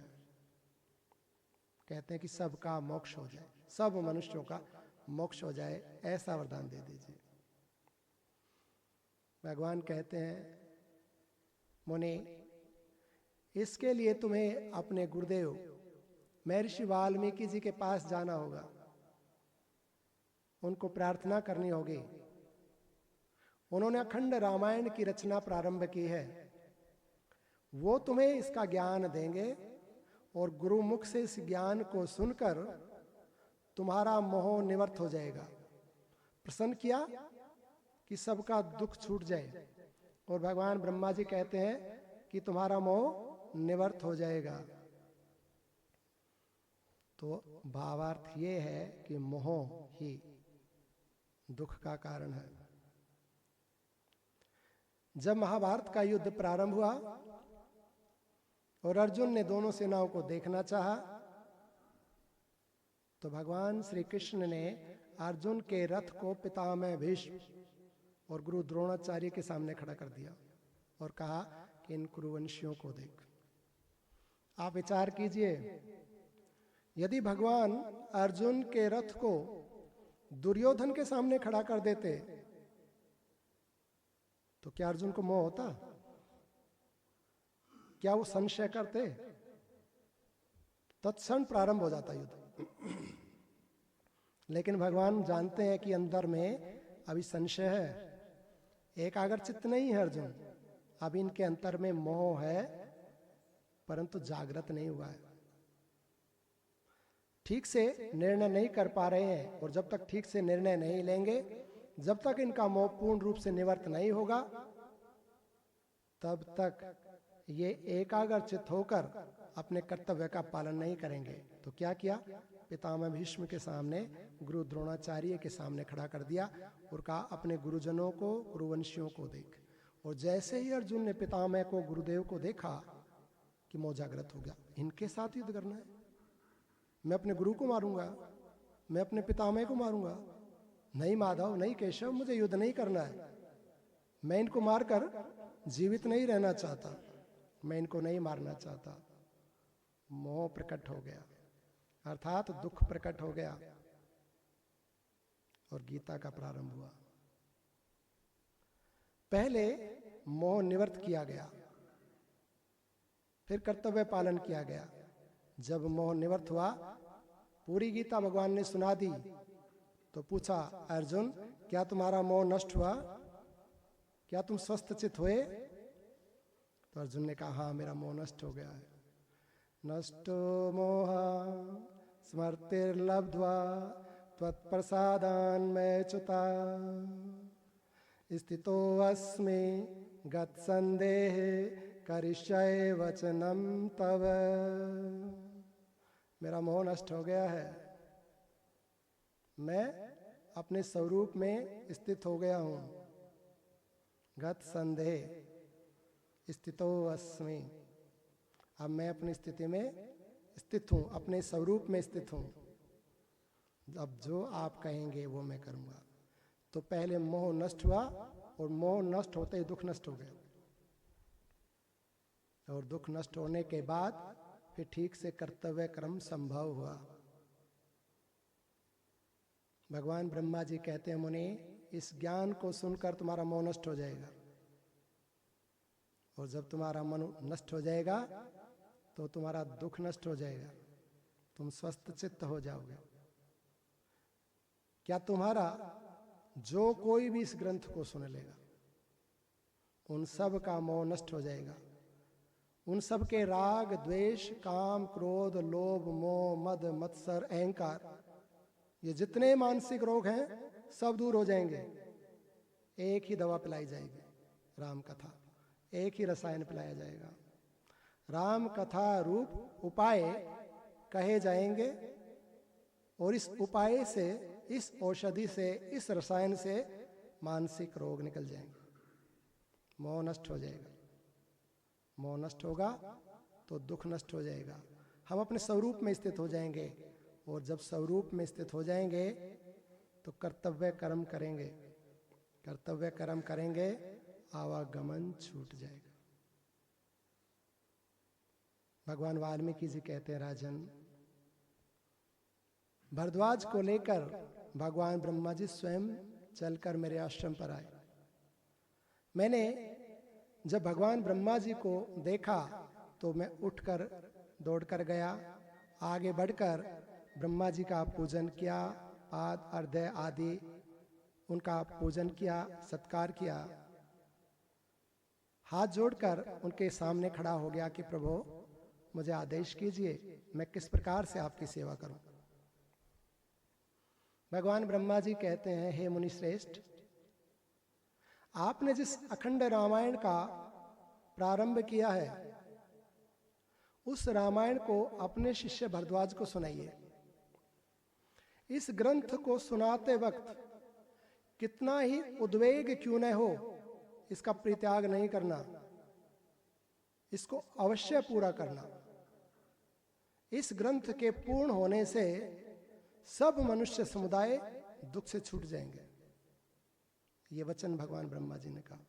कहते हैं कि सबका मोक्ष हो जाए, सब मनुष्यों का मोक्ष हो जाए, ऐसा वरदान दे दीजिए। भगवान कहते हैं, मुनि इसके लिए तुम्हें अपने गुरुदेव महर्षि वाल्मीकि जी के पास जाना होगा, उनको प्रार्थना करनी होगी। उन्होंने अखंड रामायण की रचना प्रारंभ की है, वो तुम्हें इसका ज्ञान देंगे, और गुरुमुख से इस ज्ञान को सुनकर तुम्हारा मोह निवृत्त हो जाएगा। प्रसन्न किया कि सबका दुख छूट जाए, और भगवान ब्रह्मा जी कहते हैं कि तुम्हारा मोह निवृत्त हो जाएगा। तो भावार्थ ये है कि मोह ही दुख का कारण है। जब महाभारत का युद्ध प्रारंभ हुआ और अर्जुन ने दोनों सेनाओं को देखना चाहा, तो भगवान श्री कृष्ण ने अर्जुन के रथ को पितामह भीष्म और गुरु द्रोणाचार्य के सामने खड़ा कर दिया और कहा कि इन कुरुवंशियों को देख। आप विचार कीजिए, यदि भगवान अर्जुन के रथ को दुर्योधन के सामने खड़ा कर देते तो क्या अर्जुन को मोह होता? क्या वो संशय करते? तत्क्षण प्रारंभ हो जाता युद्ध। लेकिन भगवान जानते हैं कि अंदर में अभी संशय है, एकाग्रचित्त नहीं है अर्जुन, अभी इनके अंतर में मोह है, परंतु जागृत नहीं हुआ है, ठीक से निर्णय नहीं कर पा रहे हैं। और जब तक ठीक से निर्णय नहीं लेंगे, जब तक इनका मोह पूर्ण रूप से निवृत्त नहीं होगा, तब तक ये एकाग्रचित्त होकर अपने कर्तव्य का पालन नहीं करेंगे। तो क्या किया? पितामह भीष्म के सामने, गुरु द्रोणाचार्य के सामने खड़ा कर दिया और कहा अपने गुरुजनों को, गुरुवंशियों को देख। और जैसे ही अर्जुन ने पितामह को, गुरुदेव को देखा कि मोह जागृत हो गया, इनके साथ युद्ध करना है, मैं अपने गुरु को मारूंगा, मैं अपने पितामह को मारूंगा, नहीं माधव, नहीं केशव, मुझे युद्ध नहीं करना है, मैं इनको मारकर जीवित नहीं रहना चाहता, मैं इनको नहीं मारना चाहता। मोह प्रकट हो गया, अर्थात दुख प्रकट हो गया, और गीता का प्रारंभ हुआ। पहले मोह निवृत्त किया गया, फिर कर्तव्य पालन किया गया। जब मोह निवृत्त हुआ, पूरी गीता भगवान ने सुना दी, तो पूछा, अर्जुन क्या तुम्हारा मोह नष्ट हुआ? क्या तुम स्वस्थ चित्त हुए? तो अर्जुन ने कहा, हाँ मेरा मोह नष्ट हो गया है। नष्टो मोह स्मृतिर्लब्ध्वा त्वत्प्रसादान् मय्युता स्थितो अस्मि गत संदेह करिष्ये वचनम तव। मेरा मोह नष्ट हो गया है, मैं अपने स्वरूप में स्थित हो गया हूं। गत संदेह स्थितो अस्मि, अब मैं अपनी स्थिति में स्थित हूं, अपने स्वरूप में स्थित हूं। अब जो आप कहेंगे वो मैं करूंगा। तो पहले मोह नष्ट हुआ और मोह नष्ट होते ही दुख नष्ट हो गया, और दुख नष्ट होने के बाद फिर ठीक से कर्तव्य कर्म संभव हुआ। भगवान ब्रह्मा जी कहते हैं, मुनि इस ज्ञान को सुनकर तुम्हारा मोह नष्ट हो जाएगा, और जब तुम्हारा मन नष्ट हो जाएगा तो तुम्हारा दुख नष्ट हो जाएगा, तुम स्वस्थ चित्त हो जाओगे। क्या तुम्हारा जो कोई भी इस ग्रंथ को सुन लेगा उन सब का मोह नष्ट हो जाएगा। उन सब के राग द्वेष काम क्रोध लोभ मोह मद मत्सर अहंकार, ये जितने मानसिक रोग हैं सब दूर हो जाएंगे। एक ही दवा पिलाई जाएगी, राम कथा, एक ही रसायन पिलाया जाएगा। राम कथा रूप उपाय कहे जाएंगे, और इस उपाय से, इस औषधि से, इस रसायन से मानसिक रोग निकल जाएंगे, मोह नष्ट हो जाएगा। मोह नष्ट होगा तो दुख नष्ट हो जाएगा, हम अपने स्वरूप में स्थित हो जाएंगे, और जब स्वरूप में स्थित हो जाएंगे तो कर्तव्य कर्म करेंगे। कर्तव्य कर्म करेंगे, आवागमन छूट जाएगा। भगवान वाल्मीकि जी कहते हैं, राजन, भरद्वाज को लेकर भगवान ब्रह्मा जी स्वयं चलकर मेरे आश्रम पर आए। मैंने जब भगवान ब्रह्मा जी को देखा तो मैं उठकर दौड़कर गया, आगे बढ़कर ब्रह्मा जी का पूजन किया, पाद अर्घ्य आदि उनका पूजन किया, सत्कार किया। हाथ जोड़कर उनके सामने खड़ा हो गया कि प्रभु मुझे आदेश कीजिए, मैं किस प्रकार से आपकी सेवा करूं। भगवान ब्रह्मा जी कहते हैं, हे मुनि श्रेष्ठ, आपने जिस अखंड रामायण का प्रारंभ किया है उस रामायण को अपने शिष्य भरद्वाज को सुनाइए। इस ग्रंथ को सुनाते वक्त कितना ही उद्वेग क्यों न हो, इसका परित्याग नहीं करना, इसको अवश्य पूरा करना। इस ग्रंथ के पूर्ण होने से सब मनुष्य समुदाय दुख से छूट जाएंगे। ये वचन भगवान ब्रह्मा जी ने कहा।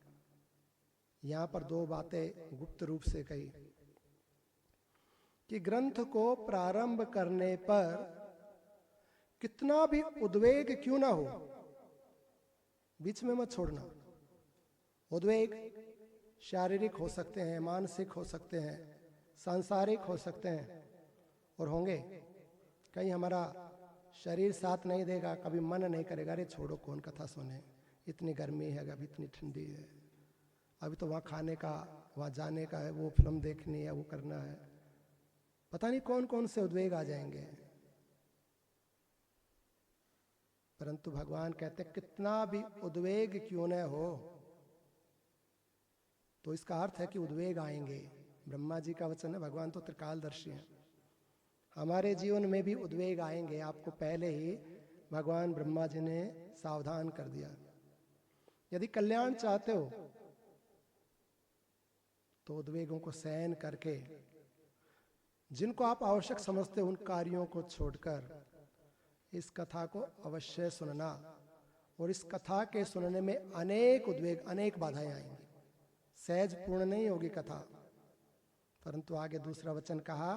यहां पर दो बातें गुप्त रूप से कही कि ग्रंथ को प्रारंभ करने पर कितना भी उद्वेग क्यों ना हो, बीच में मत छोड़ना। उद्वेग शारीरिक हो सकते हैं, मानसिक हो सकते हैं, सांसारिक हो सकते हैं, और होंगे। कहीं हमारा शरीर साथ नहीं देगा, कभी मन नहीं करेगा, अरे छोड़ो कौन कथा सुने, इतनी गर्मी है, अभी इतनी ठंडी है, अभी तो वहाँ खाने का, वहाँ जाने का है, वो फिल्म देखनी है, वो करना है, पता नहीं कौन कौन से उद्वेग आ जाएंगे। परंतु भगवान कहते कितना भी उद्वेग क्यों न हो, तो इसका अर्थ है कि उद्वेग आएंगे। ब्रह्मा जी का वचन है, भगवान तो त्रिकालदर्शी हैं। हमारे जीवन में भी उद्वेग आएंगे, आपको पहले ही भगवान ब्रह्मा जी ने सावधान कर दिया। यदि कल्याण चाहते हो तो उद्वेगों को सहन करके, जिनको आप आवश्यक समझते हो उन कार्यों को छोड़कर इस कथा को अवश्य सुनना। और इस कथा के सुनने में अनेक उद्वेग, अनेक बाधाएं आएंगी, सहज पूर्ण नहीं होगी कथा। परंतु आगे दूसरा वचन कहा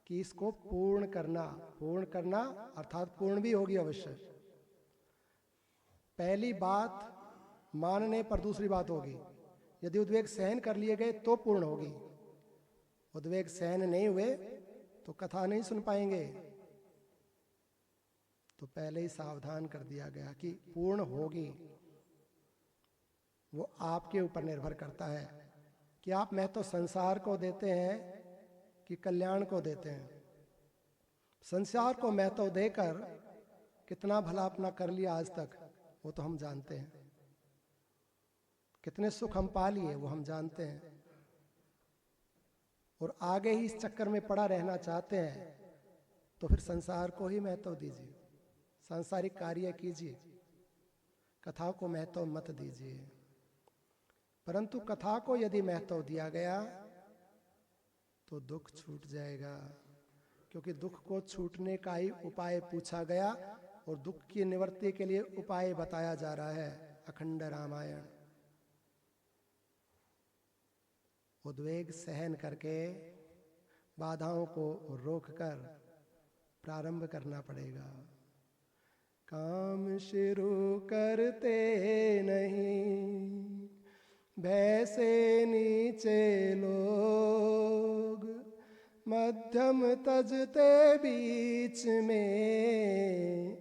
कि इसको पूर्ण करना। पूर्ण करना अर्थात पूर्ण भी होगी अवश्य। पहली बात मानने पर दूसरी बात होगी। यदि उद्वेग सहन कर लिए गए तो पूर्ण होगी, उद्वेग सहन नहीं हुए तो कथा नहीं सुन पाएंगे। तो पहले ही सावधान कर दिया गया कि पूर्ण होगी, वो आपके ऊपर निर्भर करता है कि आप महत्व संसार को देते हैं कि कल्याण को देते हैं। संसार को महत्व देकर कितना भला अपना कर लिया आज तक, वो तो हम जानते हैं। कितने सुख हम पा लिए वो हम जानते हैं, और आगे ही इस चक्कर में पड़ा रहना चाहते हैं, तो फिर संसार को ही महत्व दीजिए, सांसारिक कार्य कीजिए, कथा को महत्व मत दीजिए। परंतु कथा को यदि महत्व दिया गया तो दुख छूट जाएगा, क्योंकि दुख को छूटने का ही उपाय पूछा गया और दुख की निवृत्ति के लिए उपाय बताया जा रहा है। अखंड रामायण। उद्वेग सहन करके बाधाओं को रोककर प्रारंभ करना पड़ेगा। काम शुरू करते नहीं भय से नीचे लोग, मध्यम तजते बीच में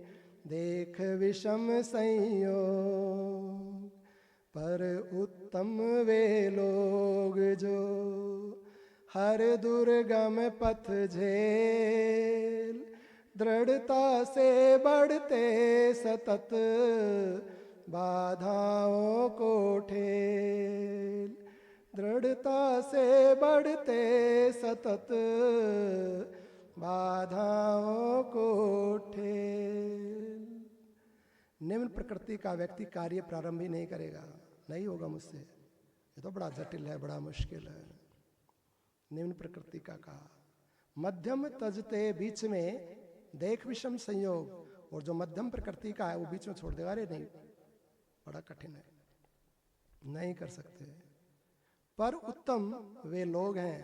देख विषम संयोग। पर उत्तम वे लोग जो हर दुर्गम पथ झेल, दृढ़ता से बढ़ते सतत बाधाओं को ठेल। दृढ़ता से बढ़ते सतत बाधाओं को ठेल। निम्न प्रकृति का व्यक्ति कार्य प्रारंभ ही नहीं करेगा, नहीं होगा मुझसे, ये तो बड़ा जटिल है, बड़ा मुश्किल है। निम्न प्रकृति का कहा। मध्यम तजते बीच में देख विषम संयोग, और जो मध्यम प्रकृति का है वो बीच में छोड़ देगा, अरे नहीं बड़ा कठिन है, नहीं कर सकते। पर उत्तम वे लोग हैं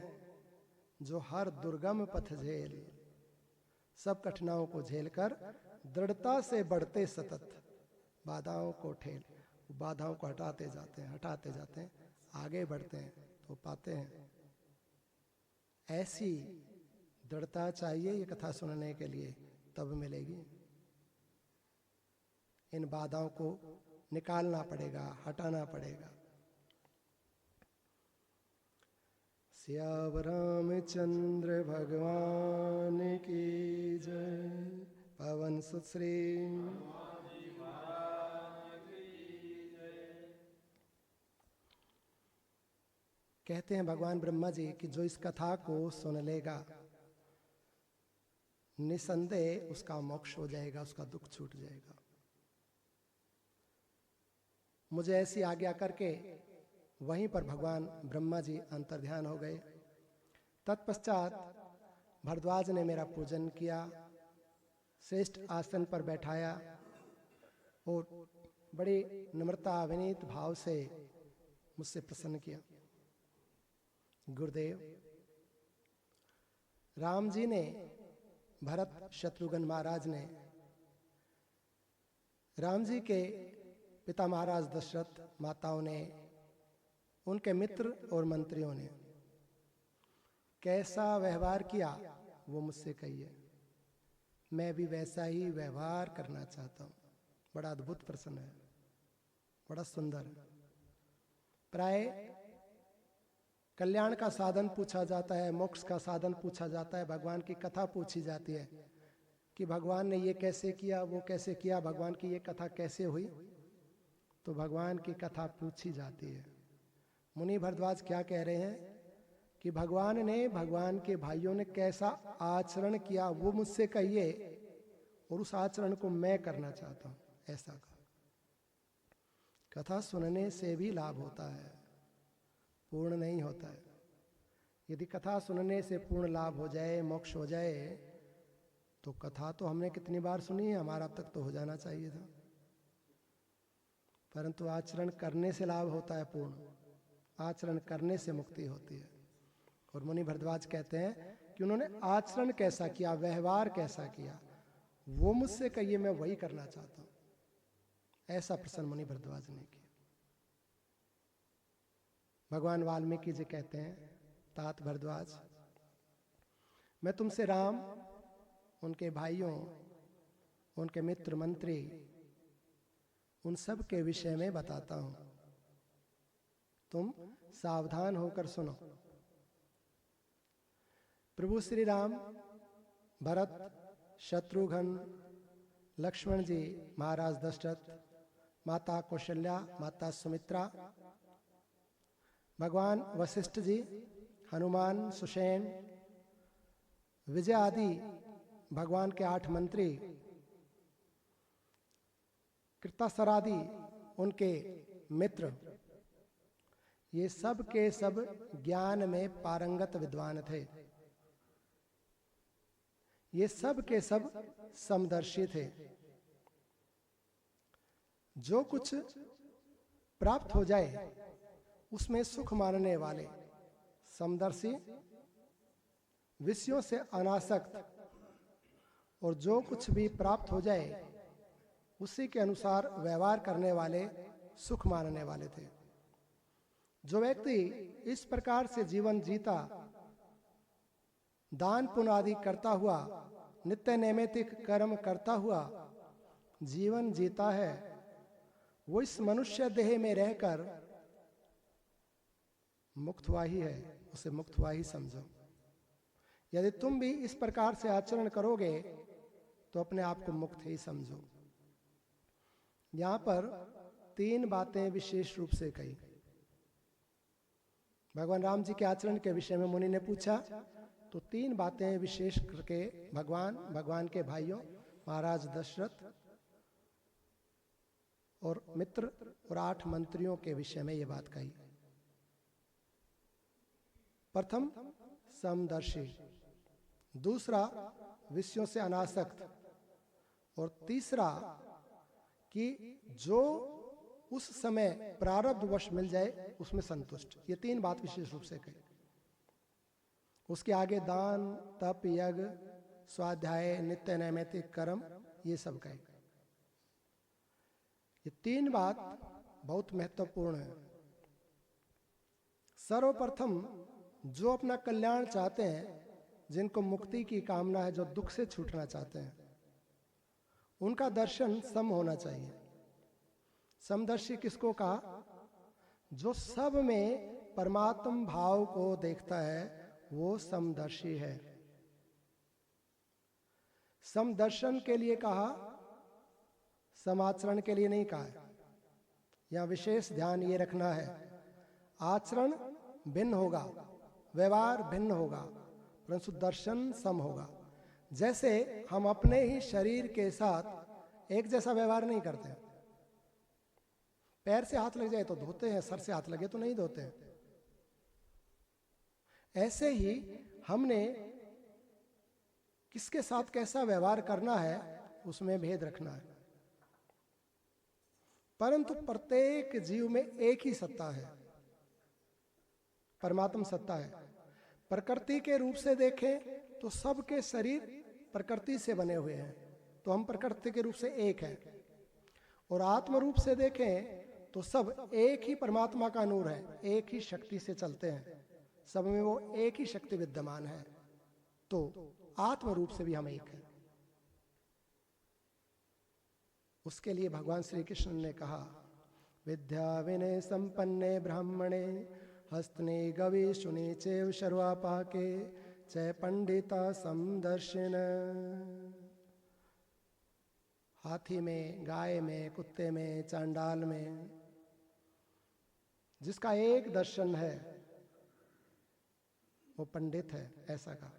जो हर दुर्गम पथ झेल, सब कठिनाइयों को झेलकर दृढ़ता से बढ़ते सतत बाधाओं को ठेल, बाधाओं को हटाते जाते हैं, आगे बढ़ते हैं तो पाते हैं। ऐसी दृढ़ता चाहिए ये कथा सुनने के लिए, तब मिलेगी। इन बाधाओं को निकालना पड़ेगा, हटाना पड़ेगा। सियावर रामचंद्र भगवान की जय। पवन सुत श्री कहते हैं भगवान ब्रह्मा जी कि जो इस कथा को सुन लेगा निसंदेह उसका मोक्ष हो जाएगा, उसका दुख छूट जाएगा। मुझे ऐसी आज्ञा करके वहीं पर भगवान ब्रह्मा जी अंतर्ध्यान हो गए। तत्पश्चात भरद्वाज ने मेरा पूजन किया, श्रेष्ठ आसन पर बैठाया और बड़ी नम्रता विनीत भाव से मुझसे प्रसन्न किया। गुरुदेव, राम जी ने, भरत शत्रुघ्न महाराज ने, राम जी के पिता महाराज दशरथ, माताओं ने, उनके मित्र और मंत्रियों ने कैसा व्यवहार किया वो मुझसे कहिए। मैं भी वैसा ही व्यवहार करना चाहता हूँ। बड़ा अद्भुत प्रश्न है, बड़ा सुंदर। प्राय कल्याण का साधन पूछा जाता है, मोक्ष का साधन पूछा जाता है, भगवान की कथा पूछी जाती है कि भगवान ने ये कैसे किया, वो कैसे किया, भगवान की ये कथा कैसे हुई, तो भगवान की कथा पूछी जाती है। मुनि भरद्वाज क्या कह रहे हैं कि भगवान ने, भगवान के भाइयों ने कैसा आचरण किया वो मुझसे कहिए, और उस आचरण को मैं करना चाहता हूँ, ऐसा कहा। कथा सुनने से भी लाभ होता है, पूर्ण नहीं होता है। यदि कथा सुनने से पूर्ण लाभ हो जाए, मोक्ष हो जाए, तो कथा तो हमने कितनी बार सुनी है, हमारा अब तक तो हो जाना चाहिए था। परंतु आचरण करने से लाभ होता है पूर्ण, आचरण करने से मुक्ति होती है। और मुनि भरद्वाज कहते हैं कि उन्होंने आचरण कैसा किया, व्यवहार कैसा किया, वो मुझसे कहिए, मैं वही करना चाहता हूँ। ऐसा प्रश्न मुनि भरद्वाज ने किया। भगवान वाल्मीकि जी कहते हैं, तात भरद्वाज, मैं तुमसे राम, उनके भाइयों, उनके मित्र मंत्री, उन सब के विषय में बताता हूं, तुम सावधान होकर सुनो। प्रभु श्री राम, भरत, शत्रुघ्न, लक्ष्मण जी, महाराज दशरथ, माता कौशल्या, माता सुमित्रा भगवान वशिष्ठ जी, हनुमान, सुषेण, विजय आदि भगवान के 8 मंत्री, कृतासरादि उनके मित्र, ये सब के सब ज्ञान में पारंगत विद्वान थे। ये सब के सब समदर्शी थे। जो कुछ प्राप्त हो जाए उसमें सुख मानने वाले, समदर्शी, विषयों से अनासक्त, और जो कुछ भी प्राप्त हो जाए उसी के अनुसार व्यवहार करने वाले, सुख मानने वाले थे। जो व्यक्ति इस प्रकार से जीवन जीता, दान पुण्य आदि करता हुआ, नित्य नैमित्तिक कर्म करता हुआ जीवन जीता है, वो इस मनुष्य देह में रहकर मुक्त हुआ ही है, उसे मुक्त हुआ ही समझो। यदि तुम भी इस प्रकार से आचरण करोगे तो अपने आप को मुक्त ही समझो। यहां पर 3 बातें विशेष रूप से कही। भगवान राम जी के आचरण के विषय में मुनि ने पूछा तो 3 बातें विशेष करके भगवान के भाइयों, महाराज दशरथ और मित्र और 8 मंत्रियों के विषय में ये बात कही। प्रथम, समदर्शी, दूसरा, विषयों से अनासक्त, और तीसरा कि जो उस समय प्रारब्ध वश मिल जाए उसमें संतुष्ट। ये 3 बात विशेष रूप से कही। उसके आगे दान, तप, यज्ञ, स्वाध्याय, नित्य नैमित्तिक कर्म, ये सब कहे। ये 3 बात बहुत महत्वपूर्ण है। सर्वप्रथम, जो अपना कल्याण चाहते हैं, जिनको मुक्ति की कामना है, जो दुख से छूटना चाहते हैं, उनका दर्शन सम होना चाहिए। समदर्शी किसको कहा? जो सब में परमात्म भाव को देखता है वो समदर्शी है। समदर्शन के लिए कहा, समाचरण के लिए नहीं कहा है। यहां विशेष ध्यान ये रखना है, आचरण भिन्न होगा, व्यवहार भिन्न होगा, परंतु दर्शन सम होगा। जैसे हम अपने ही शरीर के साथ एक जैसा व्यवहार नहीं करते। पैर से हाथ लग जाए तो धोते हैं, सर से हाथ लगे तो नहीं धोते हैं। ऐसे ही हमने किसके साथ कैसा व्यवहार करना है उसमें भेद रखना है। परंतु प्रत्येक जीव में एक ही सत्ता है, परमात्म सत्ता है। प्रकृति के रूप से देखें तो सबके शरीर प्रकृति से बने हुए हैं, तो हम प्रकृति के रूप से एक हैं। और आत्म रूप से देखें तो सब एक ही परमात्मा का नूर है, एक ही शक्ति से चलते हैं, सब में वो एक ही शक्ति विद्यमान है। तो आत्म रूप से भी हम एक हैं। उसके लिए भगवान श्री कृष्ण ने कहा, विद्या विनय संपन्ने ब्राह्मणे हस्तने गवेशुने चैव सर्वापाके च पंडिता समदर्शिन। हाथी में, गाय में, कुत्ते में, चांडाल में जिसका एक दर्शन है वो पंडित है, ऐसा कहा,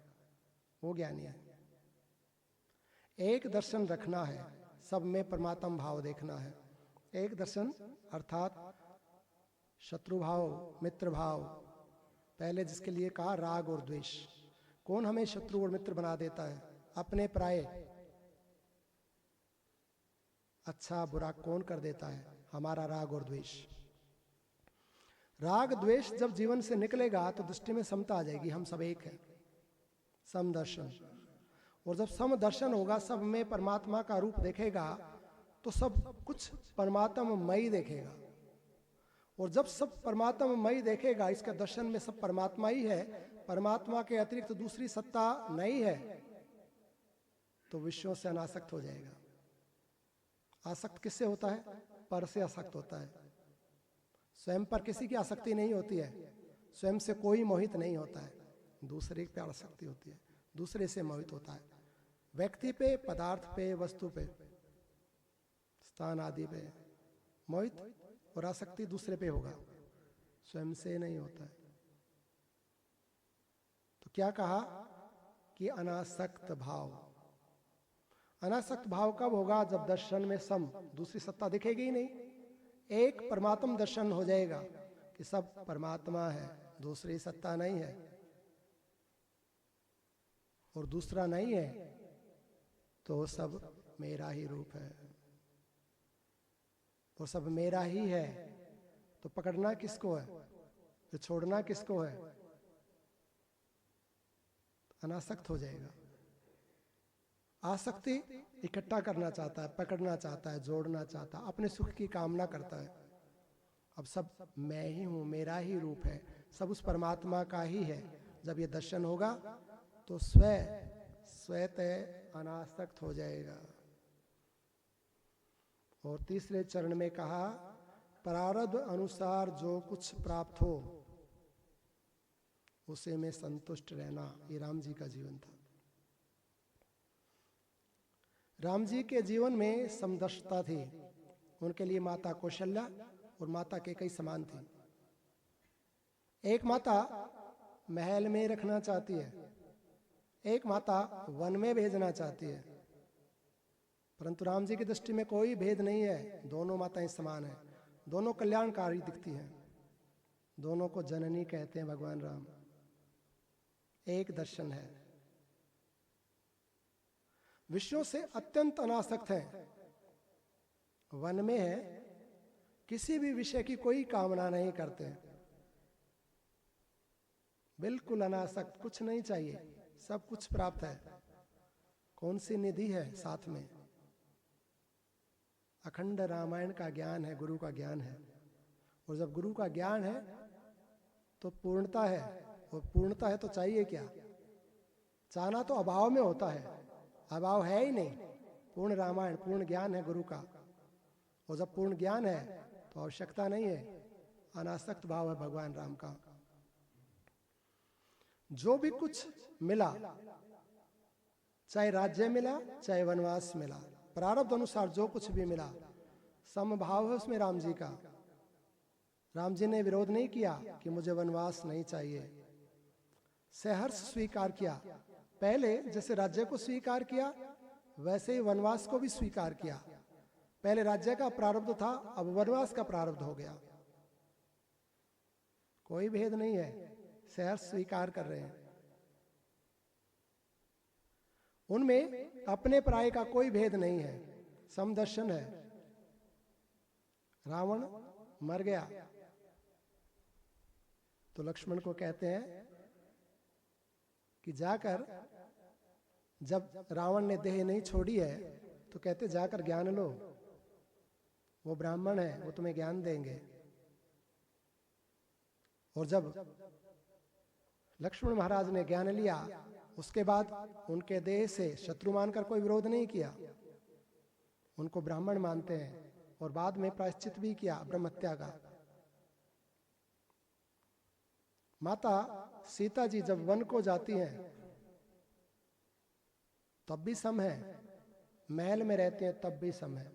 वो ज्ञानी है। एक दर्शन रखना है, सब में परमात्म भाव देखना है। एक दर्शन अर्थात शत्रु भाव, मित्र भाव। पहले जिसके लिए कहा राग और द्वेष। कौन हमें शत्रु और मित्र बना देता है? अपने पराये। अच्छा बुरा कौन कर देता है? हमारा राग और द्वेष। राग द्वेष जब जीवन से निकलेगा तो दृष्टि में समता आ जाएगी, हम सब एक हैं, समदर्शन। और जब समदर्शन होगा, सब में परमात्मा का रूप देखेगा तो सब कुछ परमात्ममयी देखेगा। और जब सब परमात्ममयी देखेगा, इसका दर्शन में सब परमात्मा ही है, परमात्मा के अतिरिक्त दूसरी सत्ता नहीं है, तो विषयों से अनासक्त हो जाएगा। आसक्त किससे होता है? पर से आसक्त होता है। स्वयं पर किसी की आसक्ति नहीं होती है, स्वयं से कोई मोहित नहीं होता है, दूसरे पे आसक्ति होती है, दूसरे से मोहित होता है। व्यक्ति पे, पदार्थ पे, वस्तु पे, स्थान आदि पे मोहित और आसक्ति दूसरे पे होगा, स्वयं से नहीं होता है। तो क्या कहा कि अनासक्त भाव। अनासक्त भाव कब होगा? जब दर्शन में सम, दूसरी सत्ता दिखेगी ही नहीं, एक परमात्म दर्शन हो जाएगा कि सब परमात्मा है, दूसरी सत्ता नहीं है और दूसरा नहीं है, तो सब मेरा ही रूप है और सब मेरा ही है। तो पकड़ना किसको है, तो छोड़ना किसको है? अनासक्त हो जाएगा। आसक्ति इकट्ठा करना चाहता है, पकड़ना चाहता है, जोड़ना चाहता है, अपने सुख की कामना करता है। अब सब मैं ही हूं, मेरा ही रूप है, सब उस परमात्मा का ही है। जब ये दर्शन होगा तो स्वतः अनासक्त हो जाएगा। और तीसरे चरण में कहा प्रारब्ध अनुसार जो कुछ प्राप्त हो उसे में संतुष्ट रहना। ये राम जी का जीवन था। राम जी के जीवन में समदर्शिता थी। उनके लिए माता कौशल्या और माता कैकेयी समान थी। एक माता महल में रखना चाहती है, एक माता वन में भेजना चाहती है, परंतु राम जी की दृष्टि में कोई भेद नहीं है। दोनों माताएं समान हैं, दोनों कल्याणकारी दिखती हैं, दोनों को जननी कहते हैं भगवान राम। एक दर्शन है। विषयों से अत्यंत अनासक्त है, वन में है, किसी भी विषय की कोई कामना नहीं करते, बिल्कुल अनासक्त, कुछ नहीं चाहिए, सब कुछ प्राप्त है। कौन सी निधि है साथ में? अखंड रामायण का ज्ञान है, गुरु का ज्ञान है। और जब गुरु का ज्ञान है तो पूर्णता है, और पूर्णता है तो चाहिए क्या? चाहना तो अभाव में होता है, अभाव है ही नहीं। पूर्ण रामायण, पूर्ण ज्ञान है गुरु का, और जब पूर्ण ज्ञान है तो आवश्यकता नहीं है। अनासक्त भाव है भगवान राम का। जो भी कुछ मिला, चाहे राज्य मिला, चाहे वनवास मिला, प्रारब्ध अनुसार जो कुछ भी मिला, समभाव है उसमें राम जी का। राम जी ने विरोध नहीं किया कि मुझे वनवास नहीं चाहिए, सहर्ष स्वीकार किया। पहले जैसे राज्य को स्वीकार किया वैसे ही वनवास को भी स्वीकार किया। पहले राज्य का प्रारब्ध था, अब वनवास का प्रारब्ध हो गया। कोई भेद नहीं है, सहर्ष स्वीकार कर रहे हैं। उनमें अपने पराये का कोई भेद नहीं है, समदर्शन है। रावण मर गया तो लक्ष्मण को कहते हैं कि जाकर, जब रावण ने देह नहीं छोड़ी है तो कहते जाकर ज्ञान लो, वो ब्राह्मण है, वो तुम्हें ज्ञान देंगे। और जब लक्ष्मण महाराज ने ज्ञान लिया, उसके बाद उनके देह से शत्रु मानकर कोई विरोध नहीं किया, उनको ब्राह्मण मानते हैं। और बाद में प्रायश्चित भी किया ब्रह्महत्या का। माता सीता जी जब वन को जाती हैं तब भी सम है, महल में रहते हैं तब भी सम है।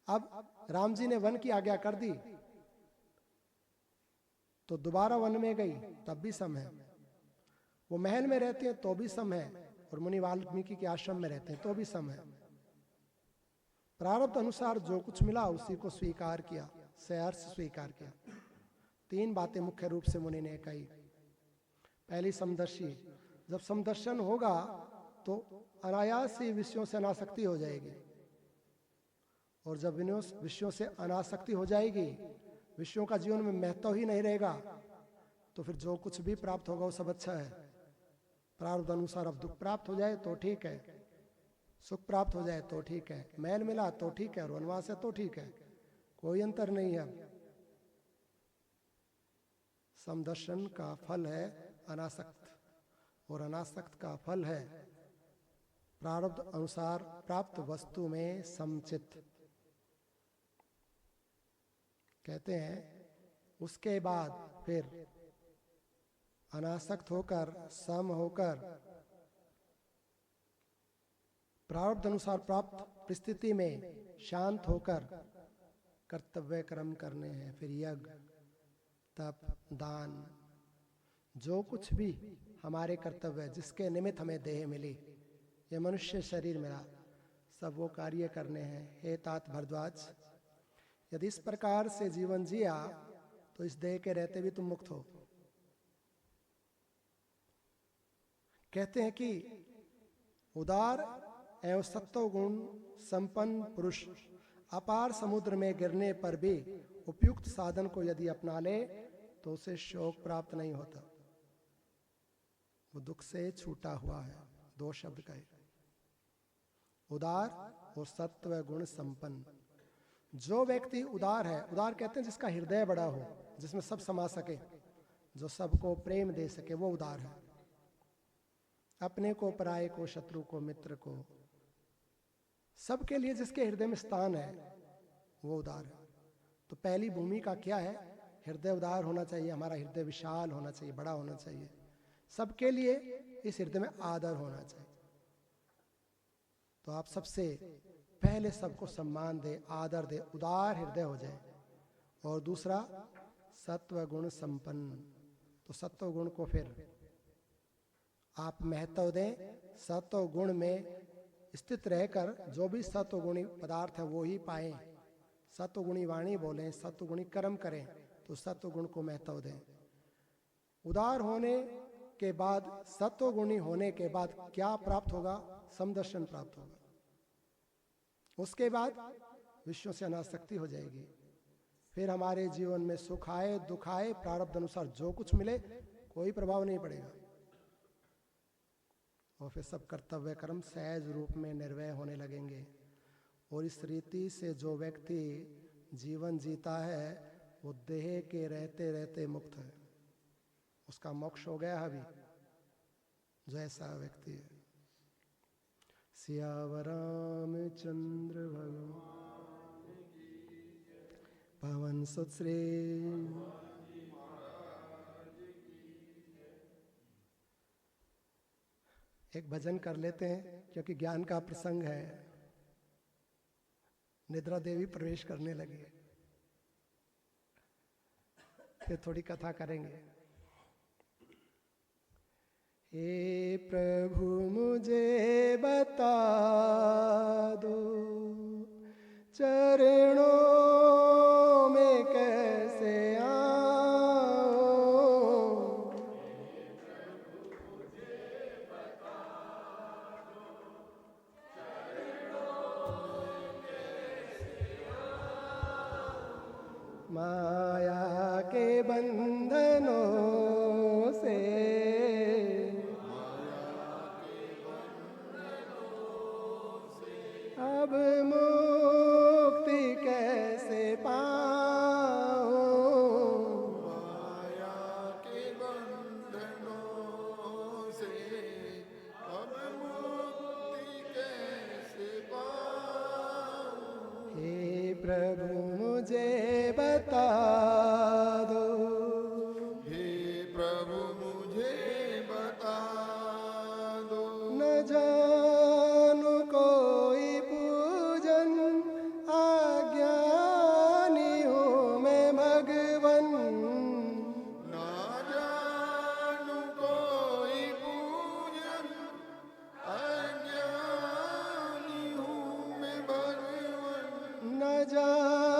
अब राम जी ने वन की आज्ञा कर दी तो दोबारा वन में गई तब भी सम है। वो महल में रहते हैं तो भी सम है, और मुनि वाल्मीकि के आश्रम में रहते हैं तो भी सम है। प्रारब्ध अनुसार जो कुछ मिला उसी को स्वीकार किया, सहर्ष स्वीकार किया। तीन बातें मुख्य रूप से मुनि ने कही। पहली समदर्शी, जब समदर्शन होगा तो अनायास ही विषयों से अनासक्ति हो जाएगी, और जब विषयों से अनासक्ति हो जाएगी, विषयों का जीवन में महत्व ही नहीं रहेगा, तो फिर जो कुछ भी प्राप्त होगा वो सब अच्छा है। प्रारब्ध अनुसार अब दुख प्राप्त हो जाए तो ठीक है, सुख प्राप्त हो जाए तो ठीक है, महल मिला तो ठीक है, और वनवास है तो ठीक है, कोई अंतर नहीं है। समदर्शन का फल है अनासक्त, और अनासक्त का फल है प्रारब्ध अनुसार प्राप्त वस्तु में समचित। कहते हैं उसके बाद फिर अनासक्त होकर, सम होकर, प्रारब्ध अनुसार प्राप्त परिस्थिति में शांत होकर कर्तव्य कर्म करने हैं। फिर यज्ञ, तप, दान, जो कुछ भी हमारे कर्तव्य जिसके निमित्त हमें देह मिली, ये मनुष्य शरीर मिला, सब वो कार्य करने हैं। हे तात भरद्वाज, यदि इस प्रकार से जीवन जिया तो इस देह के रहते भी तुम मुक्त हो। कहते हैं कि उदार एवं सत्व गुण संपन्न पुरुष अपार समुद्र में गिरने पर भी उपयुक्त साधन को यदि अपना ले तो उसे शोक प्राप्त नहीं होता, वो दुख से छूटा हुआ है। दो शब्द कहे, उदार और सत्व गुण संपन्न। जो व्यक्ति उदार है, उदार कहते हैं जिसका हृदय बड़ा हो, जिसमें सब समा सके, जो सबको प्रेम दे सके, वो उदार है। अपने को, पराये को, शत्रु को, मित्र को, सबके लिए जिसके हृदय में स्थान है वो उदार है। तो पहली भूमिका क्या है? हृदय उदार होना चाहिए, हमारा हृदय विशाल होना चाहिए, बड़ा होना चाहिए, सबके लिए इस हृदय में आदर होना चाहिए। तो आप सबसे पहले सबको सम्मान दे, आदर दे, उदार हृदय हो जाए। और दूसरा सत्व गुण संपन्न, तो सत्व गुण को फिर आप महत्व दें, सत्व गुण में स्थित रहकर जो भी सत्वगुणी पदार्थ है वो ही पाएं, सत्वगुणी वाणी बोलें, सत्वगुणी कर्म करें, तो सत्वगुण को महत्व दें। उदार होने के बाद, सत्वगुणी होने के बाद क्या प्राप्त होगा? समदर्शन प्राप्त होगा। उसके बाद विश्व से अनासक्ति हो जाएगी। फिर हमारे जीवन में सुख आए, दुख आए, प्रारब्ध अनुसार जो कुछ मिले कोई प्रभाव नहीं पड़ेगा। और फिर सब कर्तव्य कर्म सहज रूप में निर्वय होने लगेंगे। और इस रीति से जो व्यक्ति जीवन जीता है वो देह के रहते रहते मुक्त है, उसका मोक्ष हो गया अभी, जो ऐसा व्यक्ति है। सियावर रामचंद्र भगवान, पवन सुत श्री। एक भजन कर लेते हैं क्योंकि ज्ञान का प्रसंग है। निद्रा देवी प्रवेश करने लगी, फिर थोड़ी कथा करेंगे। हे प्रभु मुझे बता दो, चरणों में कैसे आऊं। माया के बंधनों से, अब मुक्ति कैसे पाऊं। माया के बंधनों से अब मुक्ति कैसे पाऊं। हे प्रभु मुझे बता दो, हे प्रभु मुझे बता दो। न जानू कोई पूजन, अज्ञानी हूँ मैं भगवन। ना जानू कोई पूजन, अज्ञानी हूँ मैं भगवन। न जानू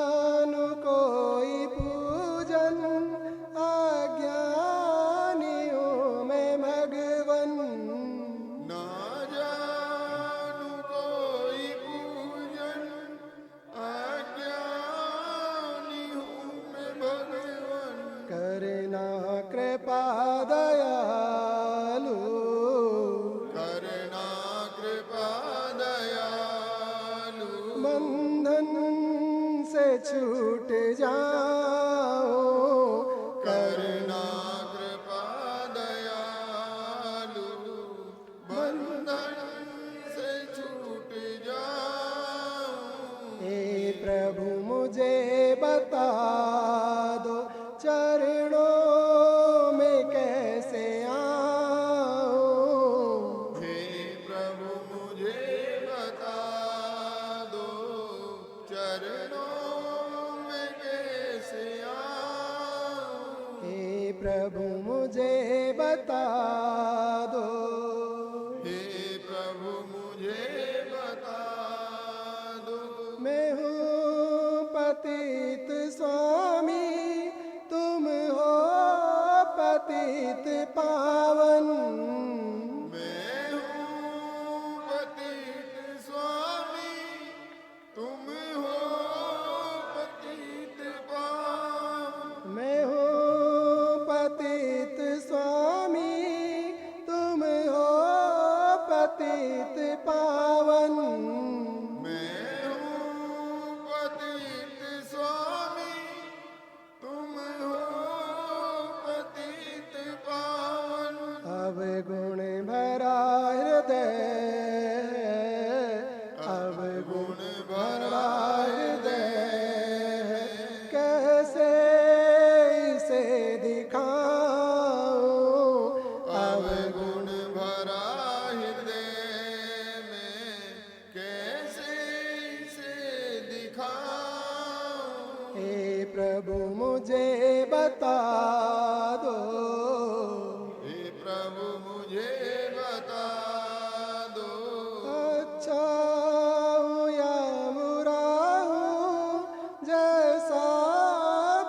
प्रभु मुझे बता दो, हे प्रभु मुझे बता दो। मैं हूँ पतित स्वामी, तुम हो पतित पावन। मैं हूँ पतित स्वामी, तुम हो पतित पावन। मैं हूँ पतित स्वामी, तुम हो पतित पावन। मैं हूँ पतित स्वामी, तुम हो पतित पावन। अब गुण भरा हृदय, अब गुण भरा हृदय, कैसे इसे दिखाऊं। अब गुण भरा हृदय में कैसे इसे दिखाऊं। हे प्रभु मुझे बता दो, हे प्रभु मुझे बता दो। अच्छा हूँ या बुरा हूँ, जैसा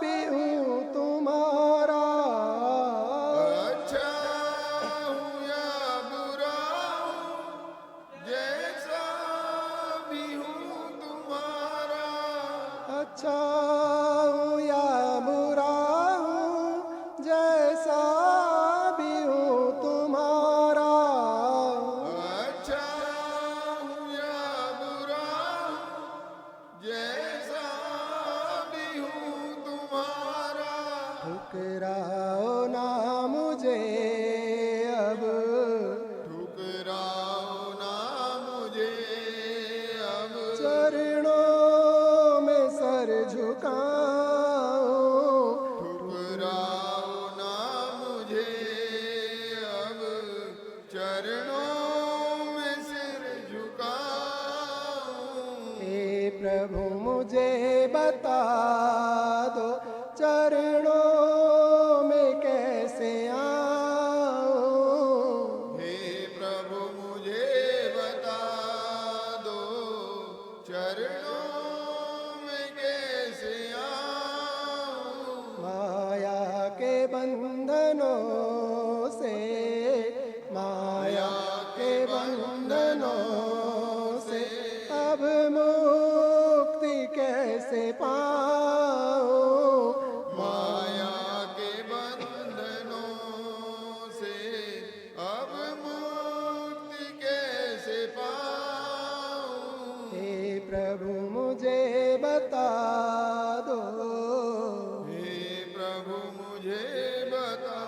भी हूँ तुम्हारा। अच्छा हूँ या बुरा हूँ, जैसा भी हूँ तुम्हारा। अच्छा हूँ या बुरा हूँ, जैसा भी हूँ तुम्हारा। अच्छा हूँ या बुरा हूँ, जैसा भी हूँ तुम्हारा। ठुकराओ ना मुझे अब, ठुकराओ ना मुझे अब। चरणों में सर झुकाओ। ठुकराओ ना मुझे अब, चरणों में सिर झुकाऊं। हे प्रभु मुझे बता दो, चरणों में कैसे आऊं। हे प्रभु मुझे बता दो, चरणों में कैसे आऊं। माया के बंधनों से, माया के बंधनों से अब मुक्ति कैसे पाऊं। माया के बंधनों से अब मुक्ति कैसे पाऊं। हे प्रभु मुझे बता दो, हे प्रभु मुझे बता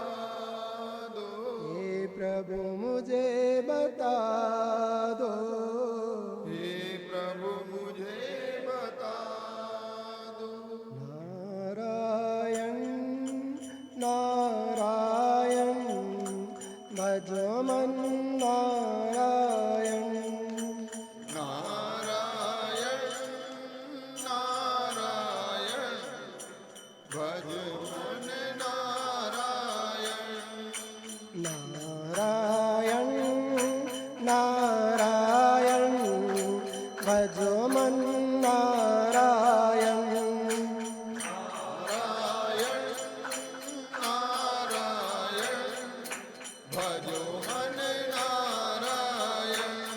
दो। हे प्रभु मुझे बता दो। हे प्रभु मुझे बता दो। नारायण नारायण भजो मन नारायण। नारायण नारायण भज मन नारायण। नारायण नारायण भजो मन नारायण। नारायण नारायण भजो मन नारायण।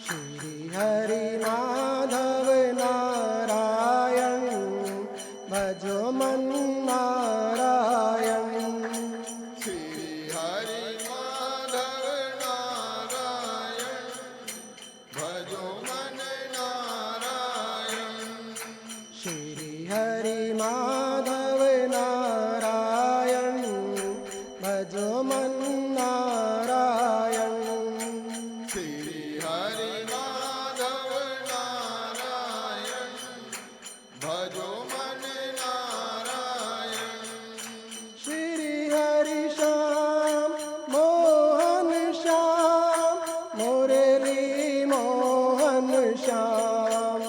श्री हरि माधव नारायण भजो मन नारायण। श्री हरि माधव नारायण भजो मन नारायण। श्री हरि माधव नारायण भजो मन नारायण। श्री हरि माधव नारायण भजो मन नारायण। श्री हरि श्याम मोहन श्याम मुरली मोहन श्याम।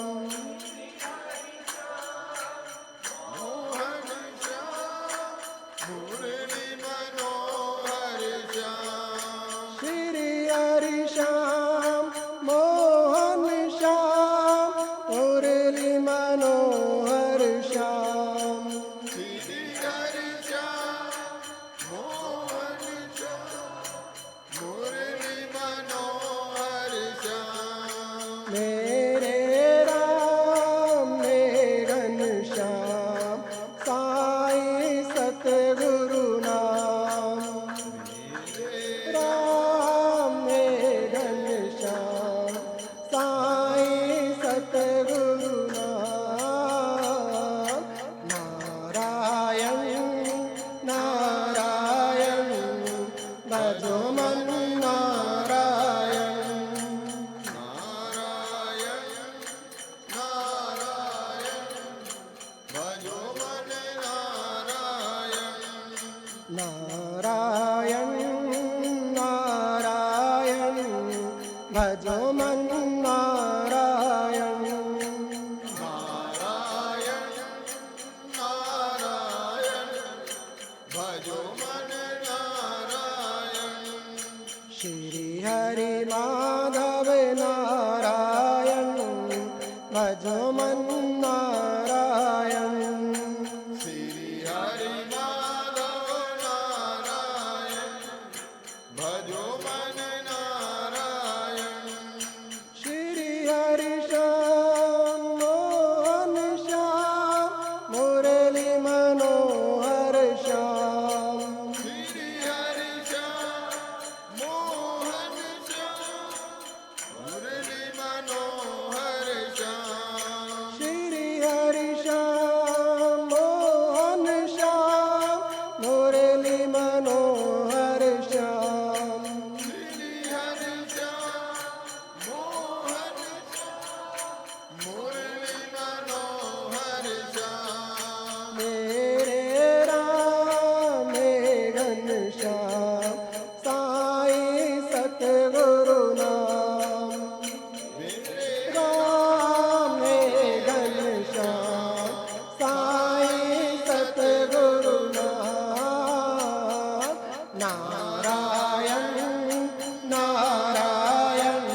मोहन श्याम मुरली मेरे राम में घनश्याम साईं सतगुरु नाम। राम में घनश्याम साईं सतगुरु नाम। नारायण नारायण भजो मन नारायण। नारायण नारायण भजो मन नारायण। नारायण नारायण भजो मन नारायण। नारायण नारायण भजो मन नारायण। श्री हरि माधव नारायण भजो मन नारायण। श्री हरि माधव नारायण भजो मन नारायण। श्री हरि श्याम मोहन श्याम मुरली मनोहर श्याम। श्री हरि श्याम मोहन श्याम मुरली मनोहर श्याम। श्री हरि श्याम मोहन श्याम मुरली मनोहर श्याम। श्री हरि श्याम मोहन श्याम मुरली मनोहर श्याम। मेरे राम में घनश्याम साईं सतगुरु नाम। राम में घनश्याम साईं सतगुरु नाम। नारायण नारायण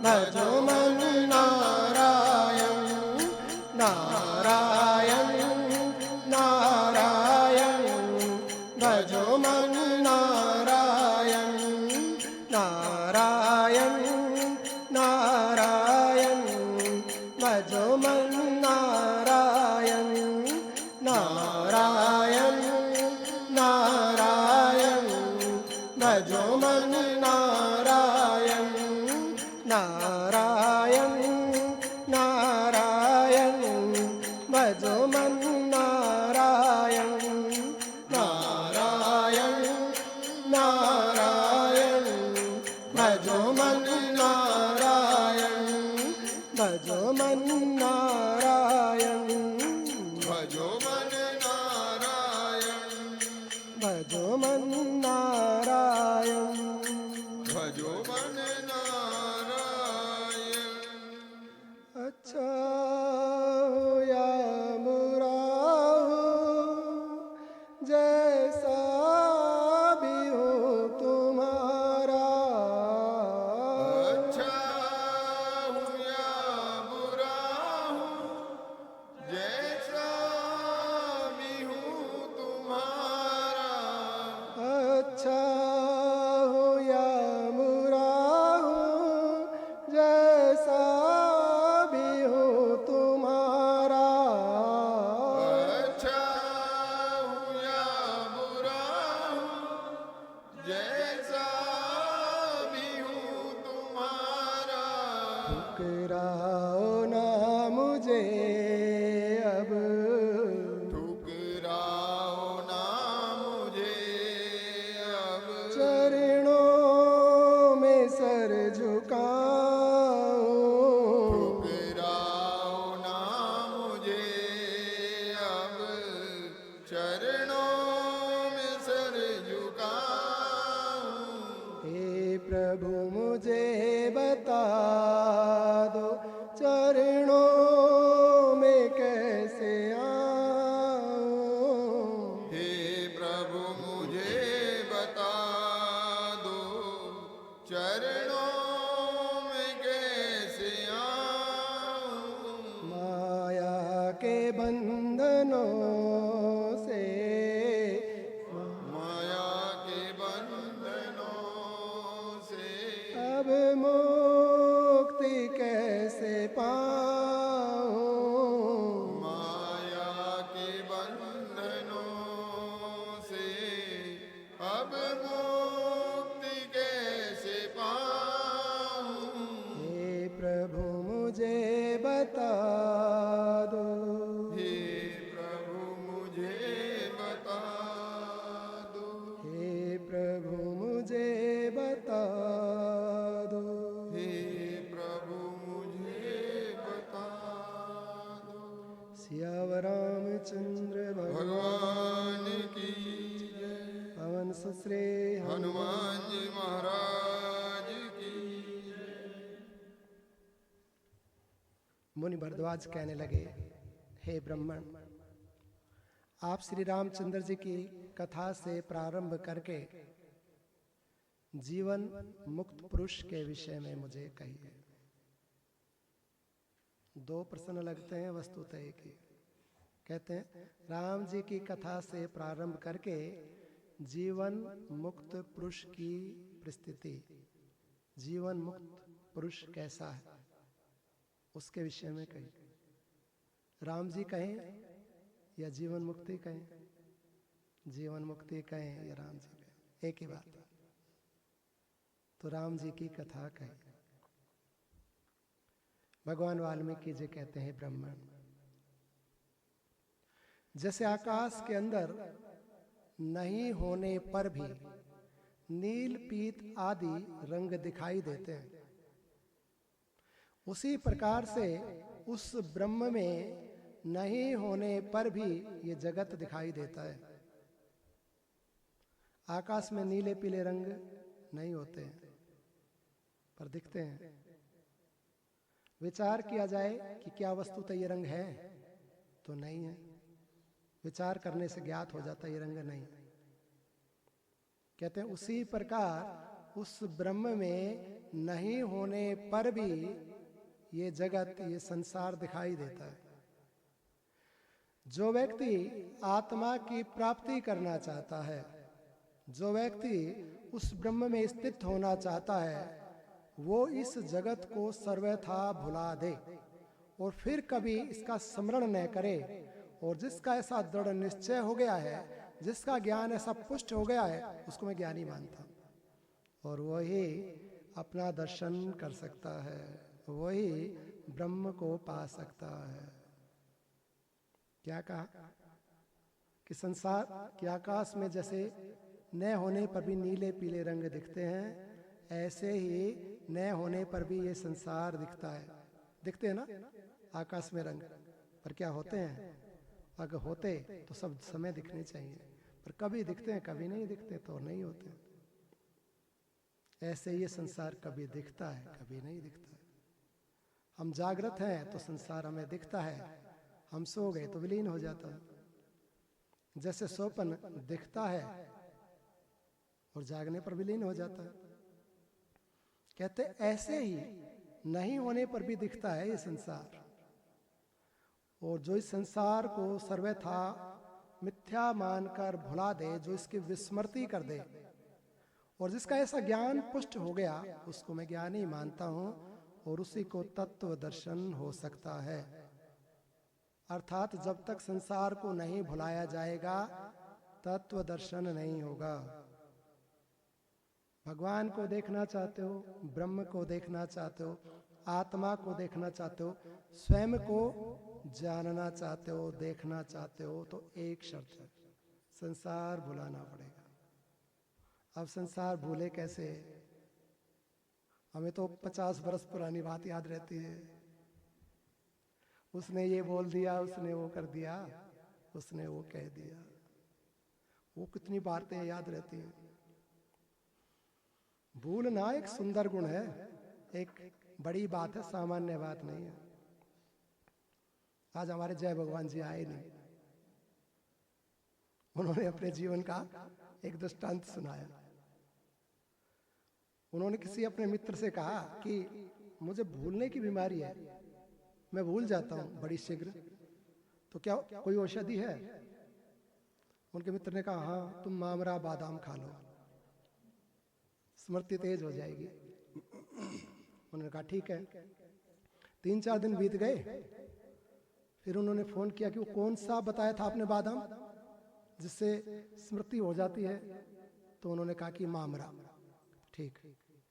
भजो मन नारायण। नारायण नारायण भजो मन नारायण। नारायण नारायण भजो मन नारायण। नारायण नारायण भजो मन नारायण। नारायण नारायण भजो मन नारायण। नारायण नारायण भजो मन नारायण। भजो मन नारायण। भजो मन नारायण। भजो मन नारायण। भजो मन नारायण। अच्छा हो या बुरा हो जैसा भी हो तुम्हारा। अच्छा हूँ या बुरा हूँ जैसा भी हूँ तुम्हारा। अच्छा हो या बुरा हो जैसा भी हो तुम्हारा। अच्छा हूँ या बुरा हूँ जैसा भी हूँ तुम्हारा। ठुकराओ ना मुझे अब ठुकराओ ना मुझे अब। चरणों में सर झुकाओ। ठुकराओ ना मुझे अब चरणों में सर झुकाऊं। हे प्रभु मुझे बता दो चरणों में कैसे आऊं। हे प्रभु मुझे बता दो चरणों में कैसे आऊं। माया के बंधनों से माया के बंधनों से अब मुक्ति कैसे बता दो। हे प्रभु मुझे बता दो। हे प्रभु मुझे बता दो। हे प्रभु मुझे बता दो। सियावर रामचंद्र भगवान की जय। पवन सुश्री हनुमान जी महाराज की जय। मुनि भरद्वाज कहने लगे, हे ब्राह्मण, आप श्री रामचंद्र जी की कथा से प्रारंभ करके जीवन मुक्त पुरुष के विषय में मुझे कहिए। दो प्रश्न लगते हैं, वस्तुतः एक ही। कहते हैं राम जी की कथा से प्रारंभ करके जीवन मुक्त पुरुष की परिस्थिति, जीवन मुक्त पुरुष कैसा है, उसके विषय में कहें। राम जी कहें या जीवन मुक्ति कहें? जीवन मुक्ति कहें या राम जी कहें, एक ही बात है। तो राम जी की कथा कहें। भगवान वाल्मीकि जी कहते हैं, ब्राह्मण, जैसे आकाश के अंदर नहीं होने पर भी नील पीत आदि रंग दिखाई देते हैं, उसी प्रकार से उस ब्रह्म में नहीं होने पर भी ये जगत दिखाई देता है। आकाश में नीले पीले रंग नहीं होते हैं, पर दिखते हैं। विचार किया जाए कि क्या वस्तुतः ये रंग है, तो नहीं है। विचार करने से ज्ञात हो जाता है ये रंग नहीं। कहते हैं उसी प्रकार उस ब्रह्म में नहीं होने पर भी ये जगत, ये संसार दिखाई देता है। जो व्यक्ति आत्मा की प्राप्ति करना चाहता है, जो व्यक्ति उस ब्रह्म में स्थित होना चाहता है, वो इस जगत को सर्वथा भुला दे और फिर कभी इसका स्मरण न करे। और जिसका ऐसा दृढ़ निश्चय हो गया है, जिसका ज्ञान ऐसा पुष्ट हो गया है, उसको मैं ज्ञानी मानता हूं। और वही अपना दर्शन कर सकता है, वही ब्रह्म को पा सकता है। क्या कहा कि संसार के आकाश में जैसे न होने पर भी नीले पीले रंग दिखते हैं, ऐसे ही न होने पर भी ये संसार दिखता है। दिखते हैं ना आकाश में रंग, पर क्या होते हैं? अगर होते तो सब समय दिखने चाहिए, पर कभी दिखते हैं, कभी नहीं दिखते, तो नहीं होते। ऐसे ये संसार कभी दिखता है, कभी नहीं दिखता है। हम जागृत हैं तो संसार हमें दिखता है, हम सो गए तो विलीन हो जाता है। जैसे सोपन दिखता है और जागने पर विलीन हो जाता है। कहते ऐसे ही नहीं होने पर भी दिखता है ये संसार। और जो इस संसार को सर्वथा मिथ्या मानकर भुला दे, जो इसकी विस्मृति कर दे, और जिसका ऐसा ज्ञान पुष्ट हो गया, उसको मैं ज्ञानी मानता हूं और उसी को तत्व दर्शन हो सकता है। अर्थात जब तक संसार को नहीं भुलाया जाएगा, तत्व दर्शन नहीं होगा। भगवान को देखना चाहते हो, ब्रह्म को देखना चाहते हो, आत्मा को देखना चाहते हो, स्वयं को जानना चाहते हो, देखना चाहते हो, तो एक शर्त है, संसार भुलाना पड़ेगा। अब संसार भूले कैसे? हमें तो 50 वर्ष पुरानी बात याद रहती है। उसने ये बोल दिया, उसने वो कर दिया, उसने वो कह दिया। वो कितनी बातें याद रहती हैं। भूलना एक सुंदर गुण है, एक बड़ी बात है, सामान्य बात नहीं है। आज हमारे जय भगवान जी आए नहीं, उन्होंने अपने जीवन का एक दृष्टांत सुनाया। उन्होंने किसी अपने मित्र से कहा कि मुझे भूलने की बीमारी है, मैं भूल जाता हूं बड़ी शीघ्र, तो क्या कोई औषधि है? उनके मित्र ने कहा, हाँ, तुम मामरा बादाम खा लो, स्मृति तेज हो जाएगी। उन्होंने कहा ठीक है। 3-4 दिन बीत गए, फिर उन्होंने फोन किया कि वो कौन सा बताया था आपने बादाम जिससे स्मृति हो जाती है? तो उन्होंने कहा कि मामरा। ठीक,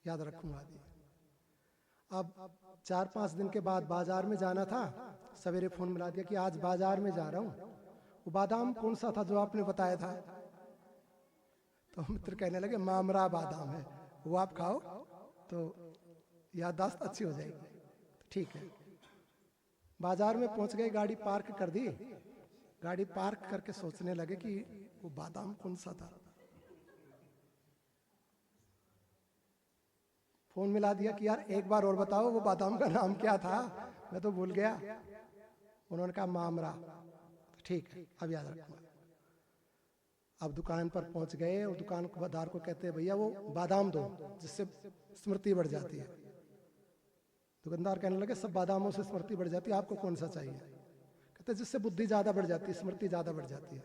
याद रखूंगा। अब 4-5 दिन के बाद बाजार में जाना था, सवेरे फोन मिला दिया कि आज बाजार में जा रहा हूं, वो बादाम कौन सा था जो आपने बताया था? तो मित्र कहने लगे मामरा बादाम है, वो आप खाओ तो याददाश्त अच्छी हो जाएगी। ठीक है, बाजार में पहुंच गए, गाड़ी पार्क कर दी। गाड़ी पार्क करके सोचने लगे कि वो बादाम कौन सा था। फोन मिला दिया कि यार एक बार और बताओ वो बादाम का नाम क्या था, मैं तो भूल गया। उन्होंने कहा मामरा। ठीक है, अब याद रखूंगा। अब दुकान पर पहुंच गए और दुकानदार को कहते हैं भैया वो बादाम दो जिससे स्मृति बढ़ जाती है। दुकानदार कहने लगे सब बादामों से स्मृति बढ़ जाती है, आपको कौन सा चाहिए? कहते जिससे बुद्धि ज्यादा बढ़ जाती है, स्मृति ज्यादा बढ़ जाती है।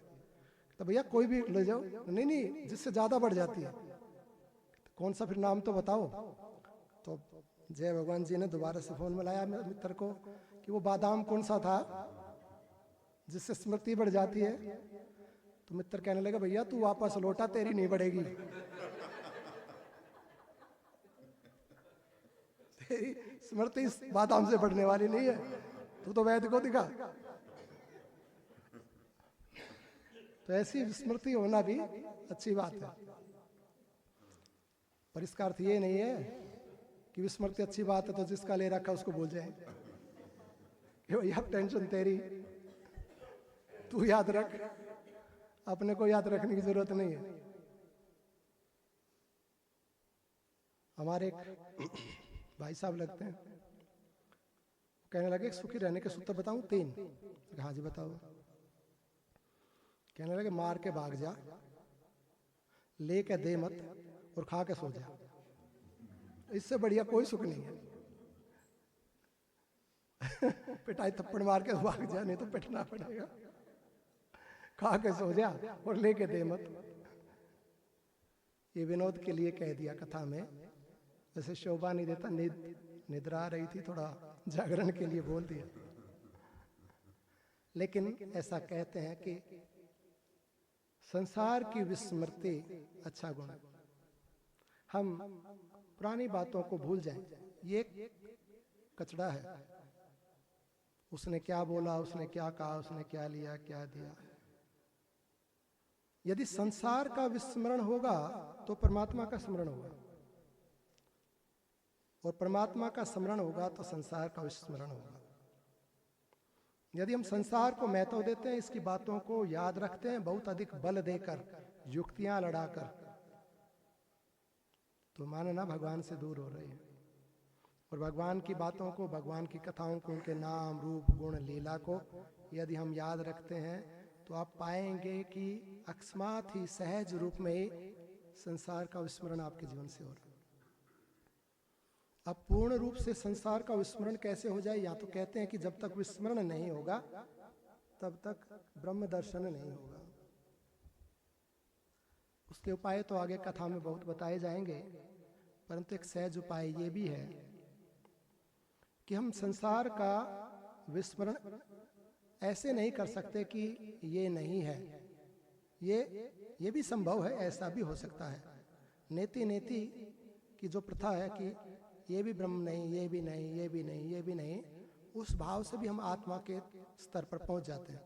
तो भैया कोई भी ले जाओ। नहीं नहीं, जिससे ज्यादा बढ़ जाती है। कौन सा फिर नाम तो बताओ। तो जय भगवान जी ने दोबारा से फोन मिलाया मित्र को कि वो बादाम कौन सा था जिससे स्मृति बढ़ जाती है। तो मित्र कहने लगा भैया तू वापस लौटा, तेरी नहीं बढ़ेगी, तेरी स्मृति इस बादाम से बढ़ने वाली नहीं है, तू तो वैद्य को दिखा। तो ऐसी स्मृति होना भी अच्छी बात है, पर इसका अर्थ ये नहीं है कि विस्मृति अच्छी बात है तो जिसका ले रखा उसको भूल जाए कि भैया टेंशन तेरी, तू याद रख, अपने को याद रखने की जरूरत नहीं है। हमारे एक भाई साहब लगते हैं, कहने लगे सुखी रहने के सूत्र बताऊं 3? हाँ जी बताओ। कहने लगे मार के भाग जा, ले के दे मत, और खा के सो जा। इससे बढ़िया कोई सुख नहीं है। पिटाई थप्पड़ मार के भाग जा, नहीं तो पिटना पड़ेगा। खा के सो जा और लेके दे मत। ये विनोद के लिए कह दिया कथा में, वैसे शोभा नहीं देता, निद्रा आ रही थी, थोड़ा जागरण के लिए बोल दिया। लेकिन ऐसा कहते हैं कि संसार की विस्मृति अच्छा गुण है। हम पुरानी बातों को भूल जाएं, ये कचड़ा है। उसने क्या बोला, उसने क्या कहा, उसने क्या लिया, क्या दिया। यदि संसार का विस्मरण होगा तो परमात्मा का स्मरण होगा, और परमात्मा का स्मरण होगा तो संसार का विस्मरण होगा। यदि हम संसार को महत्व देते हैं, इसकी बातों को याद रखते हैं बहुत अधिक बल देकर, युक्तियां लड़ाकर, तो मानना भगवान से दूर हो रही है। और भगवान की बातों को, भगवान की कथाओं को, उनके नाम रूप गुण लीला को यदि हम याद रखते हैं तो आप पाएंगे कि अकस्मात ही सहज रूप में ही संसार का विस्मरण आपके जीवन से हो रहा है। अब पूर्ण रूप से संसार का विस्मरण कैसे हो जाए? या तो कहते हैं कि जब तक विस्मरण नहीं होगा तब तक ब्रह्म दर्शन नहीं होगा। उसके उपाय तो आगे कथा में बहुत बताए जाएंगे, परंतु एक सहज उपाय ये भी है कि हम संसार का विस्मरण ऐसे नहीं कर सकते कि ये नहीं है। ये भी संभव है, ऐसा भी हो सकता है। नेति नेति की जो प्रथा है कि ये भी ब्रह्म नहीं, ये भी नहीं, ये भी नहीं, ये भी नहीं, उस भाव से भी हम आत्मा के स्तर पर पहुंच जाते हैं,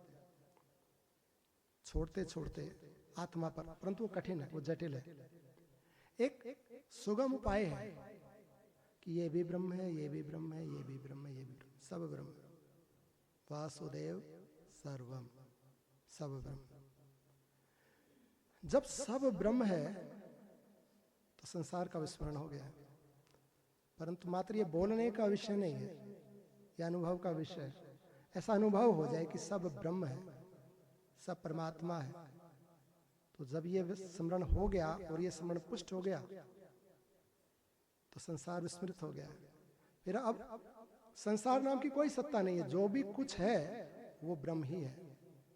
छोड़ते छोड़ते आत्मा पर। परंतु वो कठिन है, वो जटिल है। एक सुगम उपाय है कि ये भी ब्रह्म है, ये भी ब्रह्म है, ये भी ब्रह्म है, ये भी ब्रह्म, सब ब्रह्म है। वासुदेव सर्वम, सब ब्रह्म। जब सब ब्रह्म है तो संसार का विस्मरण हो गया है। परंतु मात्र ये बोलने का विषय नहीं है, यह अनुभव का विषय है। ऐसा अनुभव हो जाए कि सब ब्रह्म है, सब परमात्मा है, तो जब ये स्मरण हो गया और ये स्मरण पुष्ट हो गया तो संसार विस्मृत हो गया। फिर अब संसार नाम की कोई सत्ता नहीं है। जो भी कुछ है वो ब्रह्म ही है,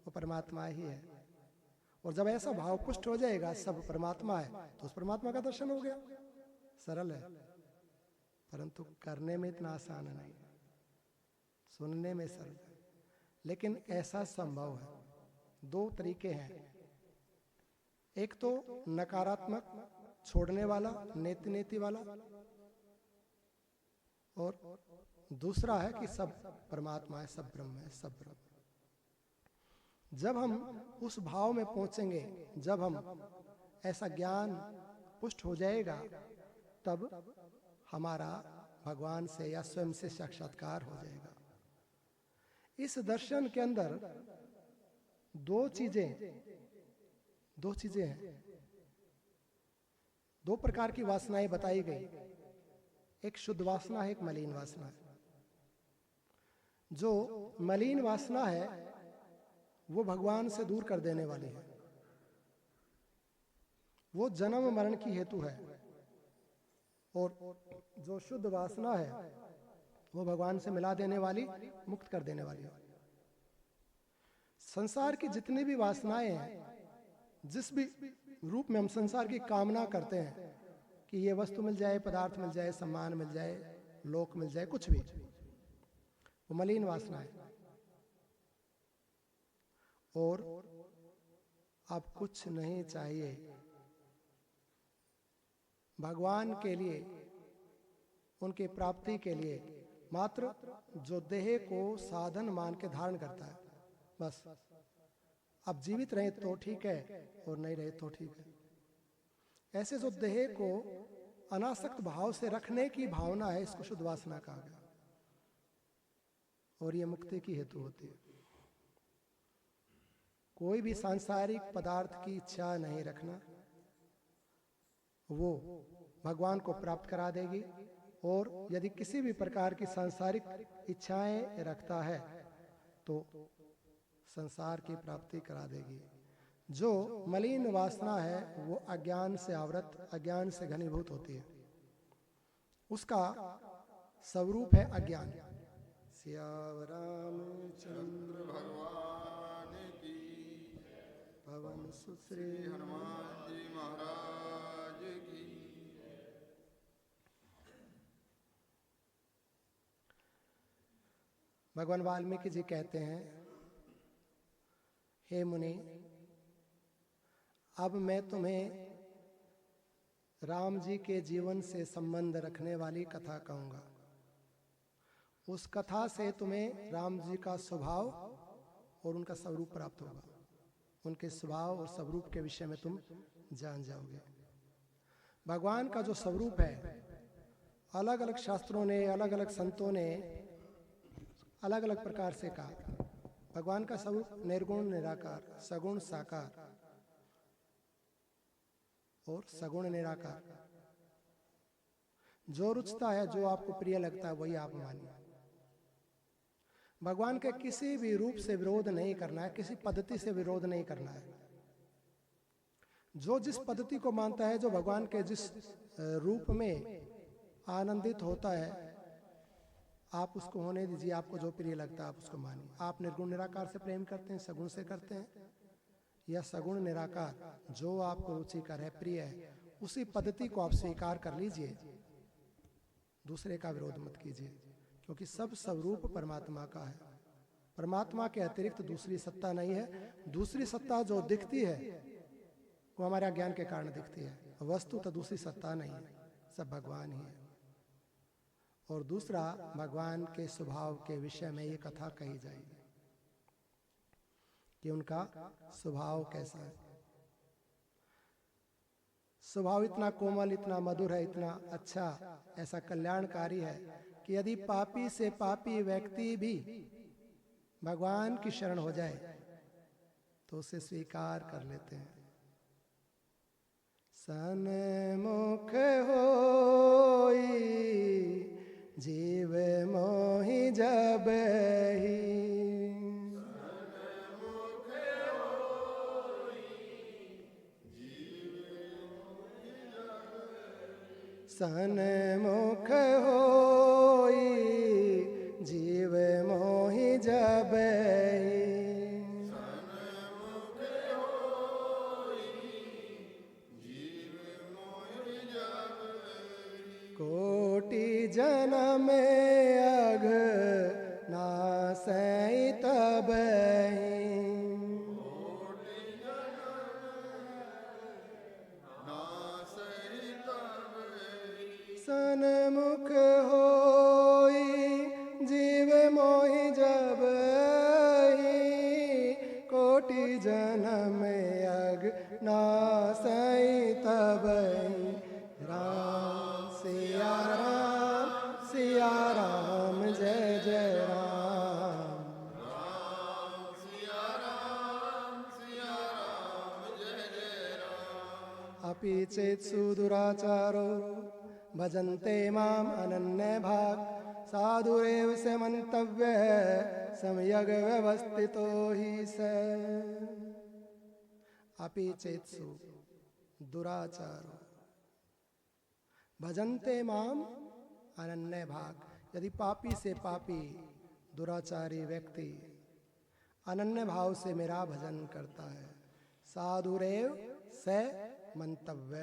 वो परमात्मा ही है। और जब ऐसा भाव पुष्ट हो जाएगा सब परमात्मा है, तो उस परमात्मा का दर्शन हो गया। सरल है, परंतु करने में इतना आसान नहीं, सुनने में सरल है। लेकिन ऐसा संभव है। 2 तरीके हैं। एक तो नकारात्मक छोड़ने वाला, नेति नेति वाला, और दूसरा है कि सब परमात्मा है, सब ब्रह्म है, सब ब्रह्म। जब हम उस भाव में पहुंचेंगे, जब हम ऐसा ज्ञान पुष्ट हो जाएगा, तब हमारा भगवान से या स्वयं से साक्षात्कार हो जाएगा। इस दर्शन के अंदर दो चीजें हैं, दो प्रकार की वासनाएं बताई गई। एक शुद्ध वासना है, एक मलिन वासना है। जो मलिन वासना है वो भगवान से दूर कर देने वाली है, वो जन्म मरण की हेतु है। और जो शुद्ध वासना है वो भगवान से मिला देने वाली, मुक्त कर देने वाली है। संसार की जितनी भी वासनाएं हैं, जिस भी रूप में हम संसार की कामना करते हैं कि ये वस्तु मिल जाए, पदार्थ मिल जाए, सम्मान मिल जाए, लोक मिल जाए, कुछ भी, वो मलिन वासना है। और अब कुछ नहीं चाहिए, भगवान के लिए, उनकी प्राप्ति के लिए मात्र जो देह को साधन मान के धारण करता है, बस। अब जीवित रहे तो ठीक है और नहीं रहे तो ठीक है। ऐसे जो देह को अनासक्त भाव से रखने की भावना है, इसको शुद्ध वासना कहा गया। और ये मुक्ति की हेतु होती है। कोई भी सांसारिक पदार्थ की इच्छा नहीं रखना, वो भगवान को प्राप्त करा देगी। और यदि किसी भी प्रकार की सांसारिक इच्छाएं रखता है तो संसार की प्राप्ति करा देगी। जो मलिन वासना है वो अज्ञान से आवृत, अज्ञान से घनीभूत होती है। उसका स्वरूप है अज्ञान। सियावर रामचंद्र भगवान की, पवन सुत श्री हनुमान जी महाराज की। भगवान वाल्मीकि जी कहते हैं, हे मुनि, अब मैं तुम्हें राम जी के जीवन से संबंध रखने वाली कथा कहूंगा। उस कथा से तुम्हें राम जी का स्वभाव और उनका स्वरूप प्राप्त होगा। उनके स्वभाव और स्वरूप के विषय में तुम जान जाओगे। भगवान का जो स्वरूप है, अलग अलग शास्त्रों ने, अलग अलग संतों ने अलग अलग प्रकार से कहा। भगवान का स्वरूप निर्गुण निराकार, सगुण साकार और सगुण निराकार। जो रुचता है, जो आपको प्रिय लगता है, वही आप मानिए। भगवान के किसी भी रूप से विरोध नहीं करना है, किसी पद्धति से विरोध नहीं करना है। जो जिस पद्धति को मानता है, जो भगवान के जिस रूप में आनंदित होता है, आप उसको होने दीजिए। आपको जो प्रिय लगता है आप उसको मानिए। आप निर्गुण निराकार से प्रेम करते हैं, सगुण से करते हैं, या सगुण निराकार, जो आपको रुचिकर है, प्रिय है, उसी पद्धति को आप स्वीकार कर लीजिए। दूसरे का विरोध मत कीजिए, क्योंकि सब स्वरूप परमात्मा का है। परमात्मा के अतिरिक्त दूसरी सत्ता नहीं है। दूसरी सत्ता जो दिखती है वो हमारे अज्ञान के कारण दिखती है। वस्तु तो दूसरी सत्ता नहीं है, सब भगवान ही है। और दूसरा, भगवान के स्वभाव के विषय में ये कथा कही जाएगी कि उनका स्वभाव कैसा है। स्वभाव इतना कोमल, इतना मधुर है, इतना अच्छा, ऐसा कल्याणकारी है कि यदि पापी से पापी व्यक्ति भी भगवान की शरण हो जाए तो उसे स्वीकार कर लेते हैं। सन्मुख होई जीव मोहि जबहि, सन्मुख होई जीव मोहि जबहि, कोटि जन्म अघ नासै तबहि, सन्मुख हो राम जय जय राम। अपि चेत्सु दुराचारो भजन्ते माम् अनन्य भाग साधुरेव से मंतव्य सम्यग् व्यवस्थितो हि स। अपि चेत्सु दुराचारो भजन्ते माम अनन्य भाग, यदि पापी से पापी दुराचारी व्यक्ति अनन्य भाव से मेरा भजन करता है, साधुरेव से मंतव्य,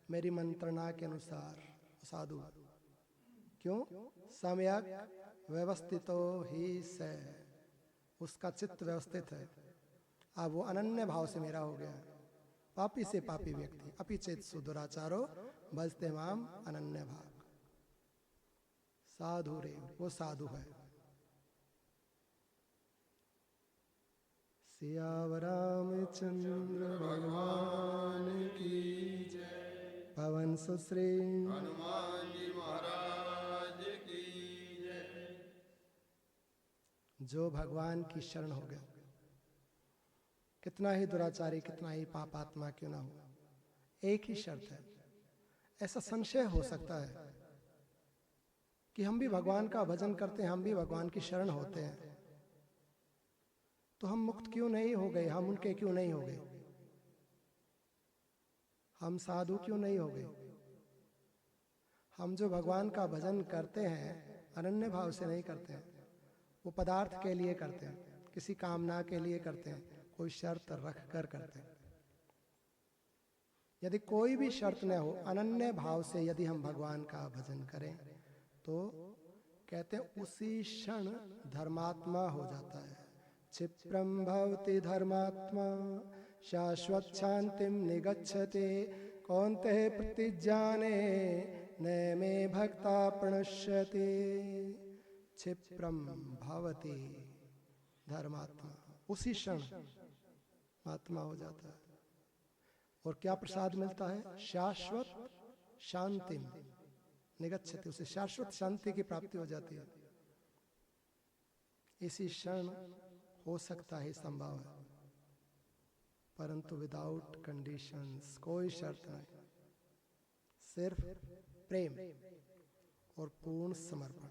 मेरी मंत्रणा के अनुसार साधु, क्यों? सम्यक व्यवस्थितो ही से, उसका चित्त व्यवस्थित है, अब वो अनन्य भाव से मेरा हो गया। पापी से पापी व्यक्ति, अपि चेत्सु दुराचारो भजते माम अनन्य भाग, साधु रे, वो साधु है। सियावर रामचंद्र भगवान की जय। पवन सुश्री हनुमान जी महाराज की जय। जो भगवान की शरण हो गया, कितना ही दुराचारी, कितना ही पापात्मा क्यों ना हो, एक ही शर्त है। ऐसा संशय हो सकता है कि हम भी भगवान का भजन करते हैं, हम भी भगवान की शरण होते हैं, तो हम मुक्त क्यों नहीं हो गए, हम उनके क्यों नहीं हो गए, हम साधु क्यों नहीं हो गए। हम जो भगवान का भजन करते हैं अनन्य भाव से नहीं करते हैं, वो पदार्थ के लिए करते हैं, किसी कामना के लिए करते हैं, कोई शर्त रख कर करते हैं। यदि कोई भी शर्त न हो, अनन्य भाव से यदि हम भगवान का भजन करें, तो कहते हैं उसी क्षण धर्मात्मा हो जाता है। क्षिप्रम भवति धर्मात्मा शाश्वत शांतिम निगच्छते कौन्ते प्रतिजाने न मे भक्ता प्रणश्यते। क्षिप्रम भवति धर्मात्मा, उसी क्षण आत्मा हो जाता है। और क्या प्रसाद मिलता है? शाश्वत शांति निगच्छति, उसे शाश्वत शांति की प्राप्ति हो जाती है। इसी क्षण हो सकता है, संभव है, परंतु विदाउट कंडीशंस, कोई शर्त नहीं, सिर्फ प्रेम और पूर्ण समर्पण।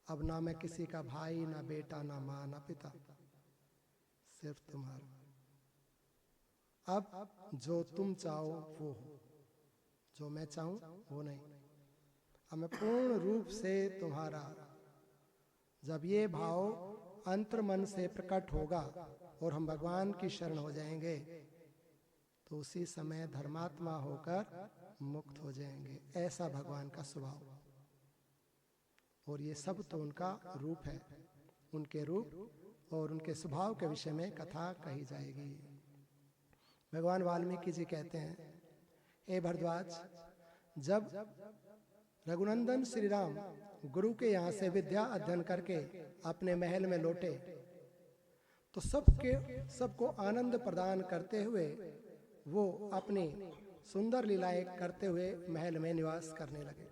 अब ना मैं किसी का भाई, ना बेटा, ना माँ, ना पिता, सिर्फ तुम्हारा। अब जो तुम चाहो वो हो, जो मैं चाहूं वो नहीं। अब मैं पूर्ण रूप से तुम्हारा। जब ये भाव अंतर मन से प्रकट होगा और हम भगवान की शरण हो जाएंगे, तो उसी समय धर्मात्मा होकर मुक्त हो जाएंगे। ऐसा भगवान का स्वभाव, और ये सब तो उनका रूप है। उनके रूप और उनके स्वभाव के विषय में कथा कही जाएगी। भगवान वाल्मीकि जी कहते हैं, हे भरद्वाज, जब रघुनंदन श्री राम गुरु के यहाँ से विद्या अध्ययन करके अपने महल में लौटे, तो सबको आनंद प्रदान करते हुए वो अपनी सुंदर लीलाएं करते हुए महल में निवास करने लगे।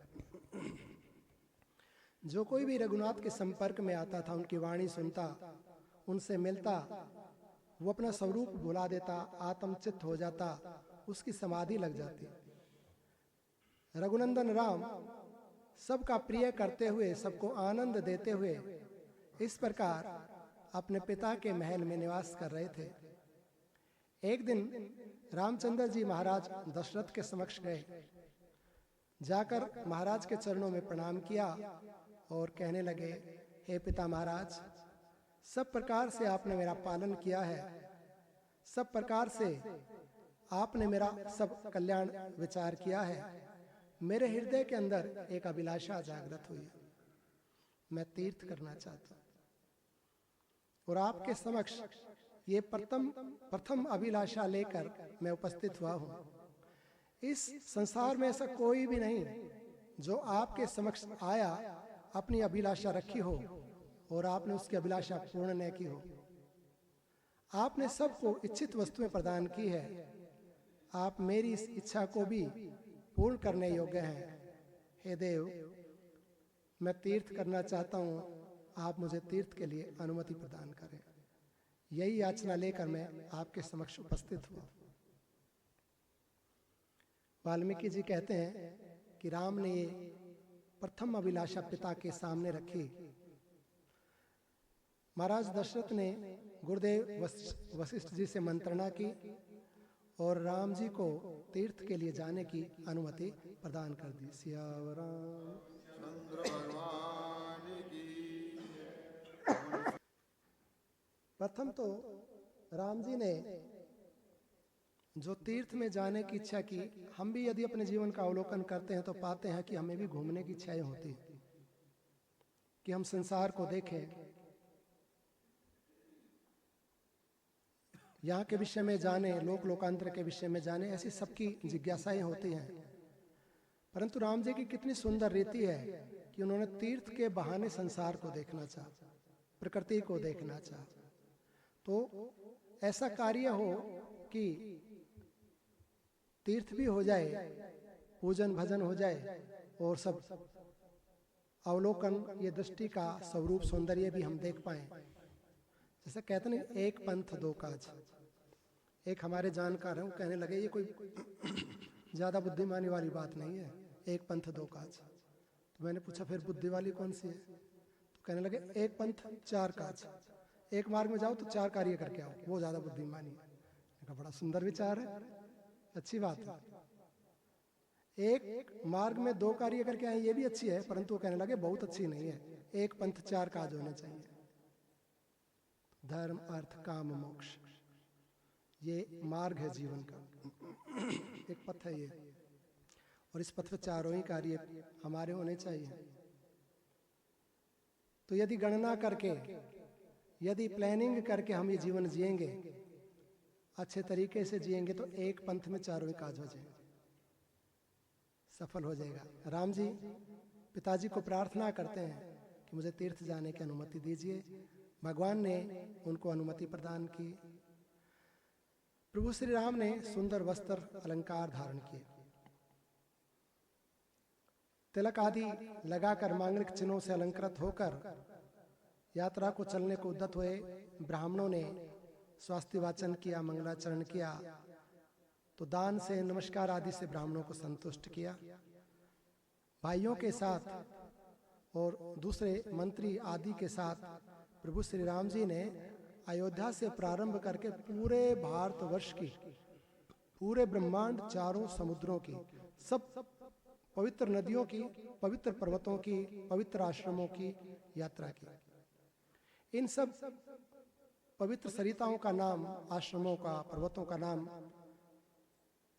जो कोई भी रघुनाथ के संपर्क में आता था, उनकी वाणी सुनता, उनसे मिलता, वो अपना स्वरूप भुला देता, आत्मचित्त हो जाता, उसकी समाधि लग जाती। रघुनंदन राम सबका प्रिय करते हुए, सबको आनंद देते हुए इस प्रकार अपने पिता के महल में निवास कर रहे थे। एक दिन रामचंद्र जी महाराज दशरथ के समक्ष गए, जाकर महाराज के चरणों में प्रणाम किया और कहने लगे, हे पिता महाराज, सब प्रकार से आपने मेरा पालन किया है, सब प्रकार से आपने मेरा सब कल्याण विचार किया है। मेरे हृदय के अंदर एक अभिलाषा जागृत हुई है, मैं तीर्थ करना चाहता हूं, और आपके समक्ष ये प्रथम अभिलाषा लेकर मैं उपस्थित हुआ हूं। इस संसार में ऐसा कोई भी नहीं जो आपके समक्ष आया, अपनी अभिलाषा रखी हो और आपने उसकी अभिलाषा पूर्ण न की हो। आपने सबको इच्छित वस्तुएं प्रदान की है, आप मेरी इस इच्छा को भी पूर्ण करने योग्य हैं। हे देव, मैं तीर्थ करना चाहता हूँ, आप मुझे तीर्थ के लिए अनुमति प्रदान करें। यही याचना लेकर मैं आपके समक्ष उपस्थित हुआ। वाल्मीकि जी कहते हैं कि राम ने ये प्रथम अभिलाषा पिता के सामने रखी। महाराज दशरथ ने गुरुदेव वशिष्ठ जी से मंत्रणा की और राम जी को तीर्थ के लिए जाने की अनुमति प्रदान कर दी। सियावर चंद्र भगवान की। प्रथम तो राम जी ने जो तीर्थ में जाने की इच्छा की, हम भी यदि अपने जीवन का अवलोकन करते हैं तो पाते हैं कि हमें भी घूमने की इच्छाएं होती हैं कि हम संसार को देखें, यहाँ के विषय में जाने, लोकांतर के विषय में जाने, ऐसी सबकी जिज्ञासाएं होती हैं। परंतु राम जी की कितनी सुंदर रीति है कि उन्होंने तीर्थ के बहाने संसार को देखना चाहा, प्रकृति को देखना चाहा। तो ऐसा कार्य हो कि तीर्थ भी हो जाए, पूजन भजन हो जाए और सब अवलोकन, ये दृष्टि का स्वरूप सौंदर्य भी हम देख पाए। जैसे कहते हैं एक पंथ दो काज। एक हमारे जानकार हैं, वो कहने लगे ये कोई ज्यादा बुद्धिमानी वाली बात नहीं है, एक पंथ दो काज। तो मैंने पूछा फिर बुद्धि वाली कौन सी है? तो कहने लगे एक पंथ चार काज, एक मार्ग में जाओ तो चार कार्य करके आओ, वो ज्यादा बुद्धिमानी है। बड़ा सुंदर विचार है, अच्छी बात है। एक मार्ग में दो कार्य करके आए ये भी अच्छी है, परंतु वो कहने लगे बहुत अच्छी नहीं है, एक पंथ चार काज होने चाहिए। धर्म अर्थ काम मोक्ष, ये मार्ग है जीवन का, एक पथ है ये, और इस पथ पे चारों ही कार्य हमारे होने चाहिए। तो यदि गणना करके, यदि प्लानिंग करके हम ये जीवन जिएंगे, अच्छे तरीके से जिएंगे, तो एक पंथ में चारों ही काज हो जाएंगे, सफल हो जाएगा। राम जी पिताजी को प्रार्थना करते हैं कि मुझे तीर्थ जाने की अनुमति दीजिए। भगवान ने उनको अनुमति प्रदान की। प्रभु श्री राम ने सुंदर वस्त्र अलंकार धारण किए, तिलक आदि लगाकर मांगलिक चिन्हों से अलंकृत होकर यात्रा को चलने को उद्यत हुए। ब्राह्मणों ने स्वास्थ्य वाचन किया, मंगलाचरण किया, तो दान से, नमस्कार आदि से ब्राह्मणों को संतुष्ट किया। भाइयों के साथ और दूसरे मंत्री आदि के साथ प्रभु श्री राम जी ने अयोध्या से प्रारंभ करके पूरे भारतवर्ष की, पूरे ब्रह्मांड, चारों समुद्रों की, सब पवित्र नदियों की, पवित्र पर्वतों की, पवित्र आश्रमों की यात्रा की। इन सब पवित्र सरिताओं का नाम, आश्रमों का, पर्वतों का नाम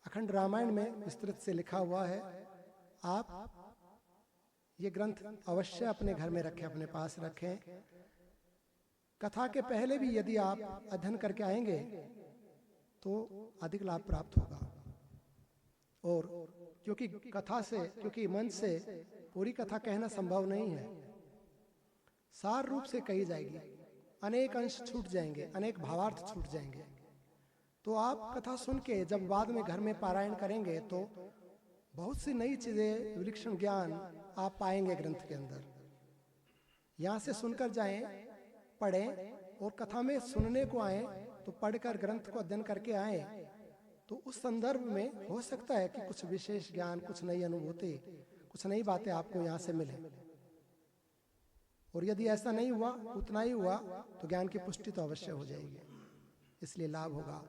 अखंड रामायण में विस्तृत से लिखा हुआ है। आप ये ग्रंथ अवश्य अपने घर में रखें, अपने पास रखें। कथा के पहले भी यदि आप अध्ययन करके आएंगे तो अधिक लाभ प्राप्त होगा। और क्योंकि कथा से, क्योंकि मंच से पूरी कथा कहना संभव नहीं है, सार रूप से कही जाएगी, अनेक अंश छूट जाएंगे, अनेक भावार्थ छूट जाएंगे। तो आप कथा सुन के जब बाद में घर में पारायण करेंगे तो बहुत सी नई चीजें, विलक्षण ज्ञान आप पाएंगे ग्रंथ के अंदर। यहाँ से सुनकर जाएं, पढ़ें, और कथा में सुनने को आए तो पढ़कर ग्रंथ को अध्ययन करके आए, तो उस संदर्भ में हो सकता है कि कुछ विशेष ज्ञान, कुछ नई अनुभूति, कुछ नई बातें आपको यहाँ से मिले। और यदि ऐसा नहीं हुआ, उतना ही हुआ, तो ज्ञान की पुष्टि तो अवश्य हो जाएगी, इसलिए लाभ होगा।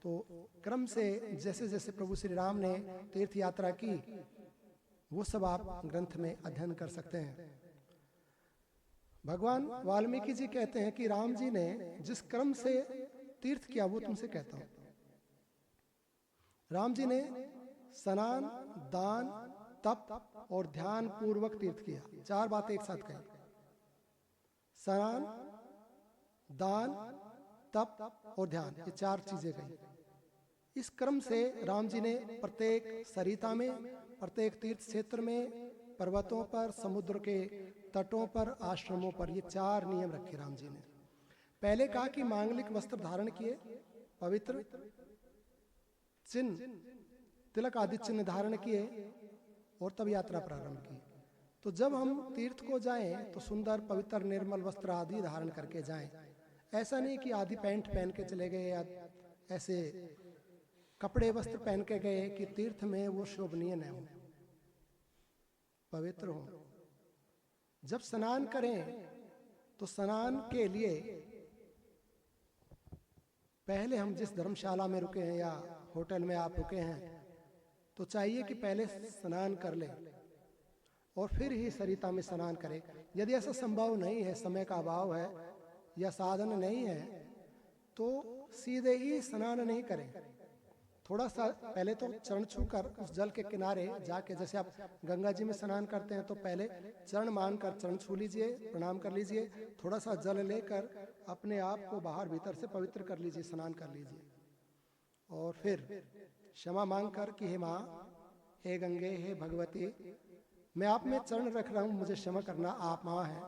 तो क्रम से जैसे जैसे प्रभु श्री राम ने तीर्थ यात्रा की, वो सब आप ग्रंथ में अध्ययन कर सकते हैं। भगवान वाल्मीकि जी कहते हैं कि राम जी ने जिस क्रम से तीर्थ किया वो तुमसे कहता हूं। राम जी ने स्नान, दान, तप और ध्यान पूर्वक तीर्थ किया। चार बातें एक साथ कही, स्नान, दान, तप और ध्यान, ये चार चीजें कही। इस क्रम से राम जी ने प्रत्येक सरिता में, प्रत्येक तीर्थ क्षेत्र में, पर्वतों पर, समुद्र के तटों पर, आश्रमों पर, ये चार नियम रखे राम जी ने। पहले कहा कि मांगलिक वस्त्र धारण किए, पवित्र चिन्ह, तिलक आदि चिन्ह धारण किए, और तब यात्रा प्रारंभ की। तो जब हम तीर्थ को जाएं तो सुंदर पवित्र निर्मल वस्त्र आदि धारण करके जाएं। ऐसा नहीं कि आदि पैंट पहन के चले गए या ऐसे कपड़े वस्त्र पहन के गए कि तीर्थ में वो शोभनीय न हो, पवित्र हो। जब स्नान करें तो स्नान के लिए पहले हम जिस धर्मशाला में रुके हैं या होटल में आप रुके हैं तो चाहिए कि पहले स्नान कर लें और फिर ही सरिता में स्नान करें। यदि ऐसा संभव नहीं है, समय का अभाव है या साधन नहीं है, तो सीधे ही स्नान नहीं करें। थोड़ा सा पहले तो चरण छूकर उस जल के किनारे जाके, जैसे आप गंगा जी में स्नान करते हैं तो पहले चरण मानकर चरण छू लीजिए, प्रणाम कर लीजिए, थोड़ा सा जल लेकर अपने आप को बाहर भीतर से पवित्र कर लीजिए, स्नान कर लीजिए और फिर क्षमा मांग कर कि हे माँ, हे गंगे, हे भगवती, मैं आप में चरण रख रहा हूँ, मुझे क्षमा करना, आप माँ हैं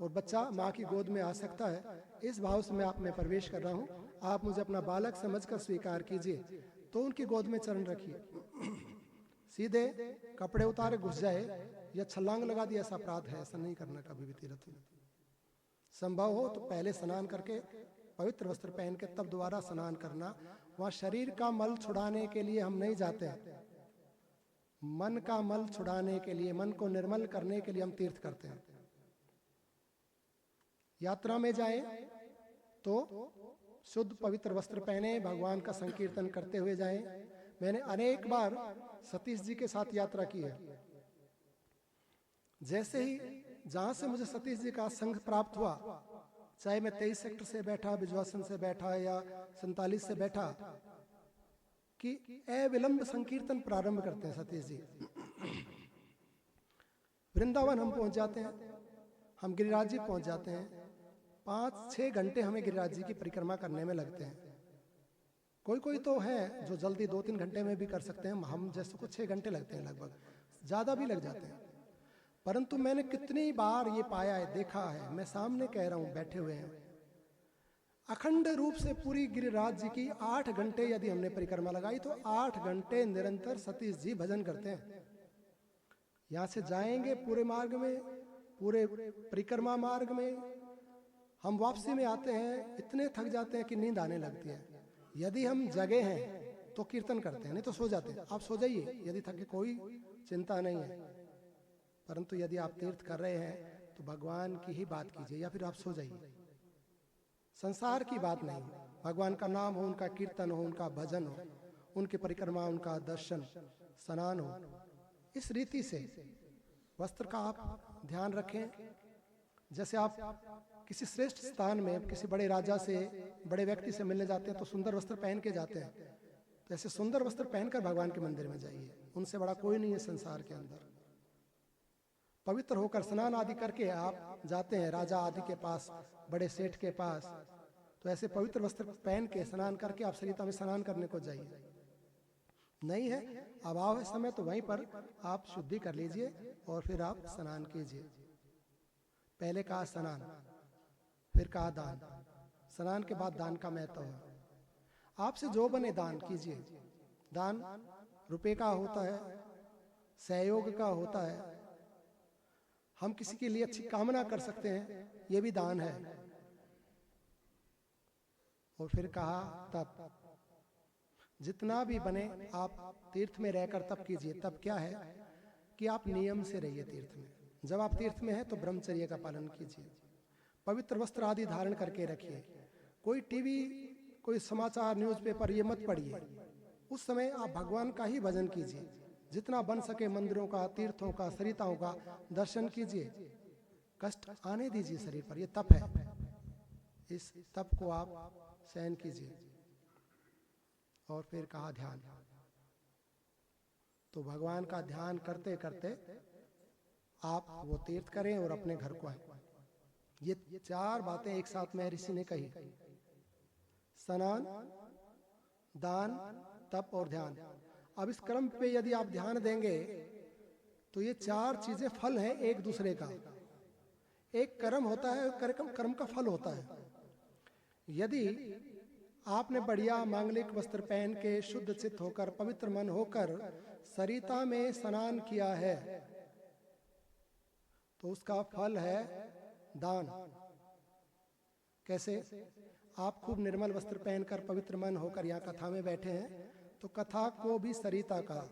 और बच्चा माँ की गोद में आ सकता है, इस भाव से मैं आप में प्रवेश कर रहा हूँ, आप मुझे अपना बालक समझकर स्वीकार कीजिए। तो उनकी गोद में चरण रखिए। सीधे कपड़े उतारे घुस जाए या छलांग लगा दिया, ऐसा अपराध है, ऐसा नहीं करना कभी भी तीर्थ में। संभव हो तो पहले स्नान करके पवित्र वस्त्र पहन के तब दोबारा स्नान करना। वहां शरीर का मल छुड़ाने के लिए हम नहीं जाते हैं, मन का मल छुड़ाने के लिए, मन को निर्मल करने के लिए हम तीर्थ करते हैं। यात्रा में जाएं तो शुद्ध पवित्र वस्त्र पहने, भगवान का संकीर्तन करते हुए जाएं। मैंने अनेक बार सतीश जी के साथ यात्रा की है। जैसे ही जहां से मुझे सतीश जी का संग प्राप्त हुआ, चाहे मैं 23 सेक्टर से बैठा, बिजवासन से बैठा या 47 से बैठा, कि अविलंब संकीर्तन प्रारंभ करते हैं सतीश जी। वृंदावन हम पहुंच जाते हैं, हम गिरिराज जी पहुंच जाते हैं। 5-6 घंटे हमें गिरिराज जी की परिक्रमा करने में लगते हैं। कोई कोई तो है जो जल्दी 2-3 घंटे में भी कर सकते हैं, हम जैसे को 6 घंटे लगते हैं, लगभग ज्यादा भी लग जाते हैं। परंतु मैंने कितनी बार ये पाया है, देखा है, मैं सामने कह रहा हूं, बैठे हुए हैं, अखंड रूप से पूरी गिरिराज जी की 8 घंटे यदि हमने परिक्रमा लगाई तो 8 घंटे निरंतर सतीश जी भजन करते हैं। यहां से जाएंगे पूरे मार्ग में, पूरे परिक्रमा मार्ग में, हम वापसी में आते हैं, इतने थक जाते हैं कि नींद आने लगती है। यदि हम जगे हैं तो कीर्तन करते हैं, नहीं तो सो जाते हैं। आप सो जाइए, यदि थके कोई चिंता नहीं है। परंतु यदि आप तीर्थ कर रहे हैं तो भगवान की ही बात कीजिए या फिर आप सो जाइए, संसार की बात नहीं। भगवान का नाम हो, उनका कीर्तन हो, उनका भजन हो, उनकी परिक्रमा, उनका दर्शन, स्नान हो। इस रीति से वस्त्र का आप ध्यान रखें। जैसे आप किसी श्रेष्ठ स्थान में किसी बड़े राजा से, बड़े व्यक्ति से मिलने जाते हैं तो सुंदर वस्त्र पहन के जाते हैं, तो ऐसे सुंदर वस्त्र पहनकर भगवान के मंदिर में जाइए। उनसे बड़ा कोई नहीं है संसार के अंदर। पवित्र होकर स्नान आदि करके आप जाते हैं राजा आदि के पास, बड़े सेठ के पास, तो ऐसे पवित्र वस्त्र पहन के स्नान करके आप सरिता में स्नान करने को जाइए। नहीं है, अभाव है समय, तो वहीं पर आप शुद्धि कर लीजिए और फिर आप स्नान कीजिए। पहले कहा स्नान, फिर कहा दान। स्नान के बाद दान का महत्व है। आपसे जो बने दान कीजिए। दान रुपए का होता है, सहयोग का होता है, हम किसी के लिए अच्छी कामना कर सकते हैं, ये भी दान है। और फिर कहा तप, जितना भी बने आप तीर्थ में रहकर तप कीजिए। तप क्या है कि आप नियम से रहिए तीर्थ में। जब आप तीर्थ में हैं तो ब्रह्मचर्य का पालन कीजिए, पवित्र वस्त्र आदि धारण करके रखिए। कोई टीवी, कोई समाचार, न्यूज़पेपर ये मत पढ़िए। उस समय आप भगवान का ही भजन कीजिए। जितना बन सके मंदिरों का, तीर्थों का, सरिताओं का दर्शन कीजिए। कष्ट आने दीजिए शरीर पर, ये तप है। इस तप को आप सहन कीजिए। और फिर कहा ध्यान। तो भगवान का ध्यान करते करते आप वो तीर्थ करें और अपने घर को आए। ये 4 बातें एक साथ में ऋषि ने कही, स्नान, दान, तप और ध्यान। अब इस क्रम पे यदि आप ध्यान देंगे तो ये 4 चीजें फल हैं एक दूसरे का। एक कर्म होता है, कर्म का फल होता है। यदि आपने बढ़िया मांगलिक वस्त्र पहन के शुद्ध चित्त होकर, पवित्र मन होकर सरिता में स्नान किया है तो उसका फल है दान। कैसे? आप खूब निर्मल वस्त्र पहनकर पवित्र मन होकर यहाँ कथा में बैठे हैं, तो कथा को भी सरिता का,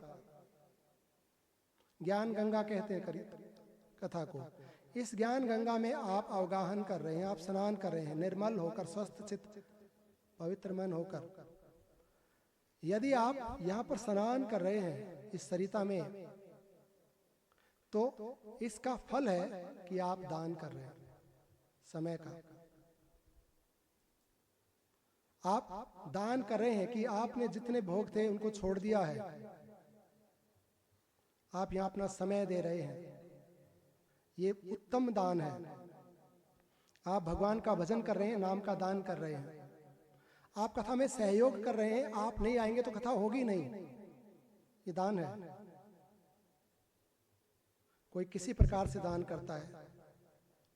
ज्ञान गंगा कहते हैं कथा को। इस ज्ञान गंगा में आप अवगाहन कर रहे हैं, आप स्नान कर रहे हैं निर्मल होकर, स्वस्थ चित्त पवित्र मन होकर। यदि आप यहाँ पर स्नान कर रहे हैं इस सरिता में, तो इसका फल है कि आप दान कर रहे हैं समय का। आप दान कर रहे हैं कि आपने जितने भोग थे उनको छोड़ दिया है, आप यहाँ अपना समय दे रहे हैं। ये उत्तम दान है। आप भगवान का भजन कर रहे हैं, नाम का दान कर रहे हैं, आप कथा में सहयोग कर रहे हैं। आप नहीं आएंगे तो कथा होगी नहीं, ये दान है। कोई किसी प्रकार से दान करता है,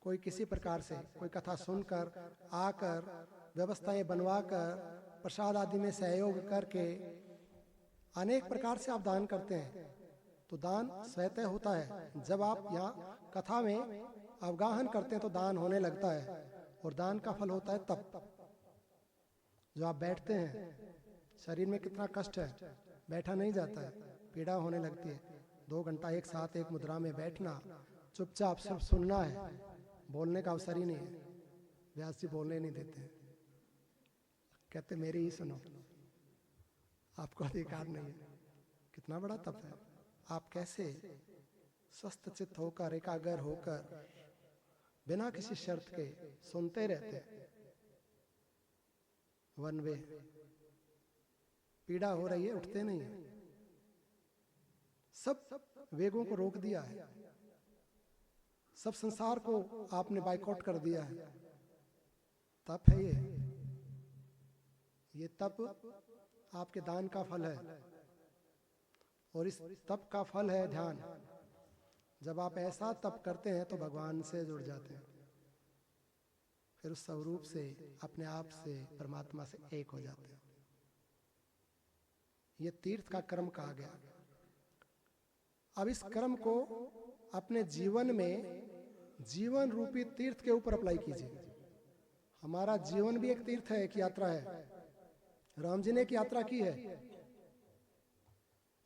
कोई किसी प्रकार से, कोई कथा सुनकर आकर व्यवस्थाएं बनवाकर प्रसाद आदि में सहयोग करके अनेक प्रकार से आप दान करते हैं। तो दान स्वतः होता है। जब आप यहाँ कथा में अवगाहन करते हैं तो दान होने लगता है, और दान का फल होता है तप। जो आप बैठते हैं, शरीर में कितना कष्ट है, बैठा नहीं जाता है, पीड़ा होने लगती है। 2 घंटा एक साथ एक मुद्रा में बैठना, चुपचाप सिर्फ सुनना है, बोलने का अवसर ही नहीं है। व्यास जी बोलने नहीं देते हैं, कहते मेरी ही सुनो, आपको अधिकार नहीं है। कितना बड़ा तप है। आप कैसे स्वस्थ चित्त होकर, एकाग्र होकर, बिना किसी शर्त के सुनते रहते हैं। वन वे, पीड़ा हो रही है, उठते नहीं है, सब वेगों को रोक दिया है, सब संसार को आपने बाइकआउट कर दिया है। तप है ये तप आपके दान का फल है, और इस तप का फल है ध्यान। जब आप ऐसा तप करते हैं तो भगवान से जुड़ जाते हैं, फिर उस स्वरूप से, अपने आप से, परमात्मा से एक हो जाते हैं। ये तीर्थ का कर्म कहा गया। अब इस कर्म को अपने जीवन में, जीवन रूपी तीर्थ के ऊपर अप्लाई कीजिए। हमारा जीवन भी एक तीर्थ है, एक यात्रा है। राम जी ने एक यात्रा की है,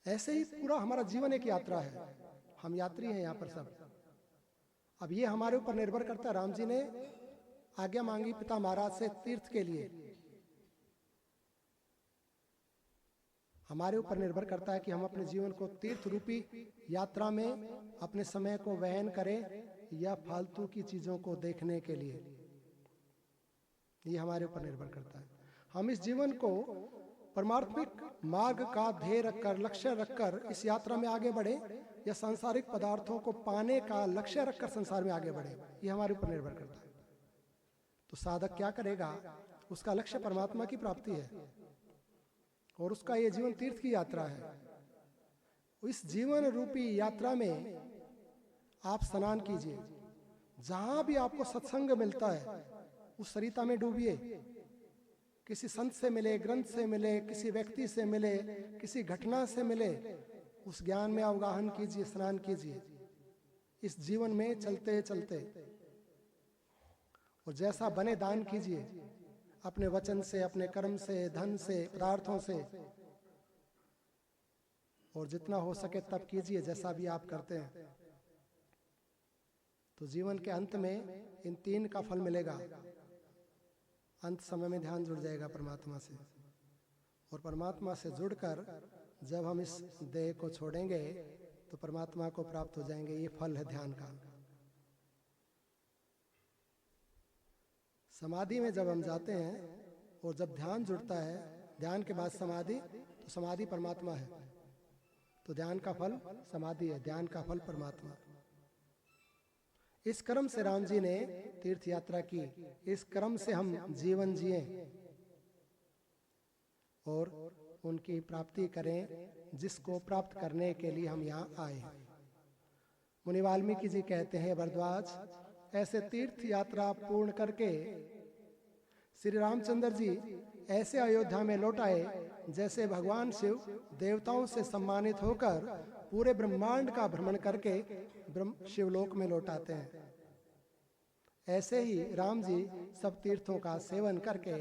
ऐसे ही पूरा हमारा जीवन एक यात्रा है। हम यात्री हैं यहाँ पर सब। अब ये हमारे ऊपर निर्भर करता है। राम जी ने आज्ञा मांगी पिता महाराज से तीर्थ के लिए, हमारे ऊपर निर्भर करता है कि हम अपने जीवन को तीर्थ रूपी यात्रा में अपने समय को वहन करें या फालतू की चीजों को देखने के लिए। ये हमारे ऊपर निर्भर करता है। हम इस जीवन को परमात्मिक मार्ग का ध्येय रखकर, लक्ष्य रखकर इस यात्रा में आगे बढ़े, या सांसारिक पदार्थों को पाने का लक्ष्य रखकर संसार में आगे बढ़े, ये हमारे ऊपर निर्भर करता है। तो साधक क्या करेगा? उसका लक्ष्य परमात्मा की प्राप्ति है, और उसका ये जीवन तीर्थ की यात्रा है। इस जीवन रूपी यात्रा में आप स्नान कीजिए। जहां भी आपको सत्संग मिलता है उस सरिता में डूबिए। किसी संत से मिले, ग्रंथ से मिले, किसी व्यक्ति से मिले, किसी घटना से मिले, उस ज्ञान में अवगाहन कीजिए, स्नान कीजिए इस जीवन में चलते चलते। और जैसा बने दान कीजिए, अपने वचन से, अपने कर्म से, धन से, पदार्थों से, और जितना हो सके तब कीजिए जैसा भी आप करते हैं। तो जीवन के अंत में इन 3 का फल मिलेगा। अंत समय में ध्यान जुड़ जाएगा परमात्मा से, और परमात्मा से जुड़कर जब हम इस देह को छोड़ेंगे तो परमात्मा को प्राप्त हो जाएंगे। ये फल है ध्यान का। समाधि में जब हम जाते हैं और जब ध्यान जुड़ता है, ध्यान के बाद समाधि, तो समाधि परमात्मा है। तो ध्यान का फल समाधि है, ध्यान का फल परमात्मा। इस क्रम से राम जी ने तीर्थ यात्रा की, इस क्रम से हम जीवन जिए और उनकी प्राप्ति करें जिसको प्राप्त करने के लिए हम यहाँ आए। मुनि वाल्मीकि जी कहते हैं, भरद्वाज, ऐसे तीर्थ यात्रा पूर्ण करके श्री रामचंद्र जी ऐसे अयोध्या में लौट आए जैसे भगवान शिव देवताओं से सम्मानित होकर पूरे ब्रह्मांड का भ्रमण करके शिवलोक में लौटाते हैं। ऐसे ही राम जी सब तीर्थों का सेवन करके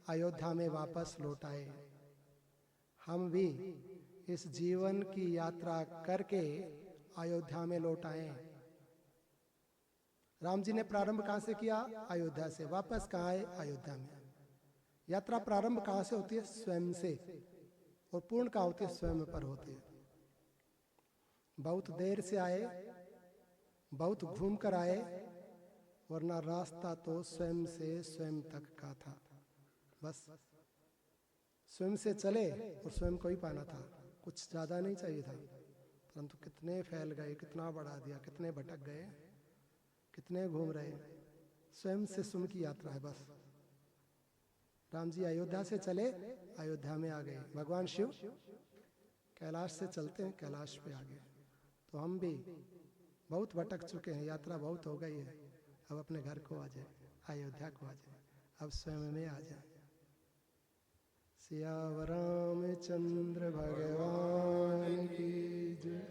अयोध्या में वापस लौट आए। हम भी इस जीवन की यात्रा करके अयोध्या में लौट आए। राम जी ने प्रारंभ कहां से किया? अयोध्या से। वापस कहां आए? अयोध्या में। यात्रा प्रारंभ कहां से होती है? स्वयं से। और पूर्ण कहां होती है? स्वयं पर होती है। बहुत देर से आए, बहुत घूम कर आए, वरना रास्ता तो स्वयं से स्वयं तक का था। बस स्वयं से चले और स्वयं को ही पाना था, कुछ ज्यादा नहीं चाहिए था। परंतु कितने फैल गए, कितना बढ़ा दिया, कितने भटक गए, कितने घूम रहे। स्वयं से स्वयं की यात्रा है बस। राम जी अयोध्या से चले, अयोध्या में आ गए। भगवान शिव कैलाश से चलते हैं, कैलाश पे आ गए। तो हम भी बहुत भटक चुके हैं, यात्रा बहुत हो गई है। अब अपने घर को आ जाए, अयोध्या को आ जाए, अब स्वयं में आ जाए। सियावर रामचंद्र भगवान की जय।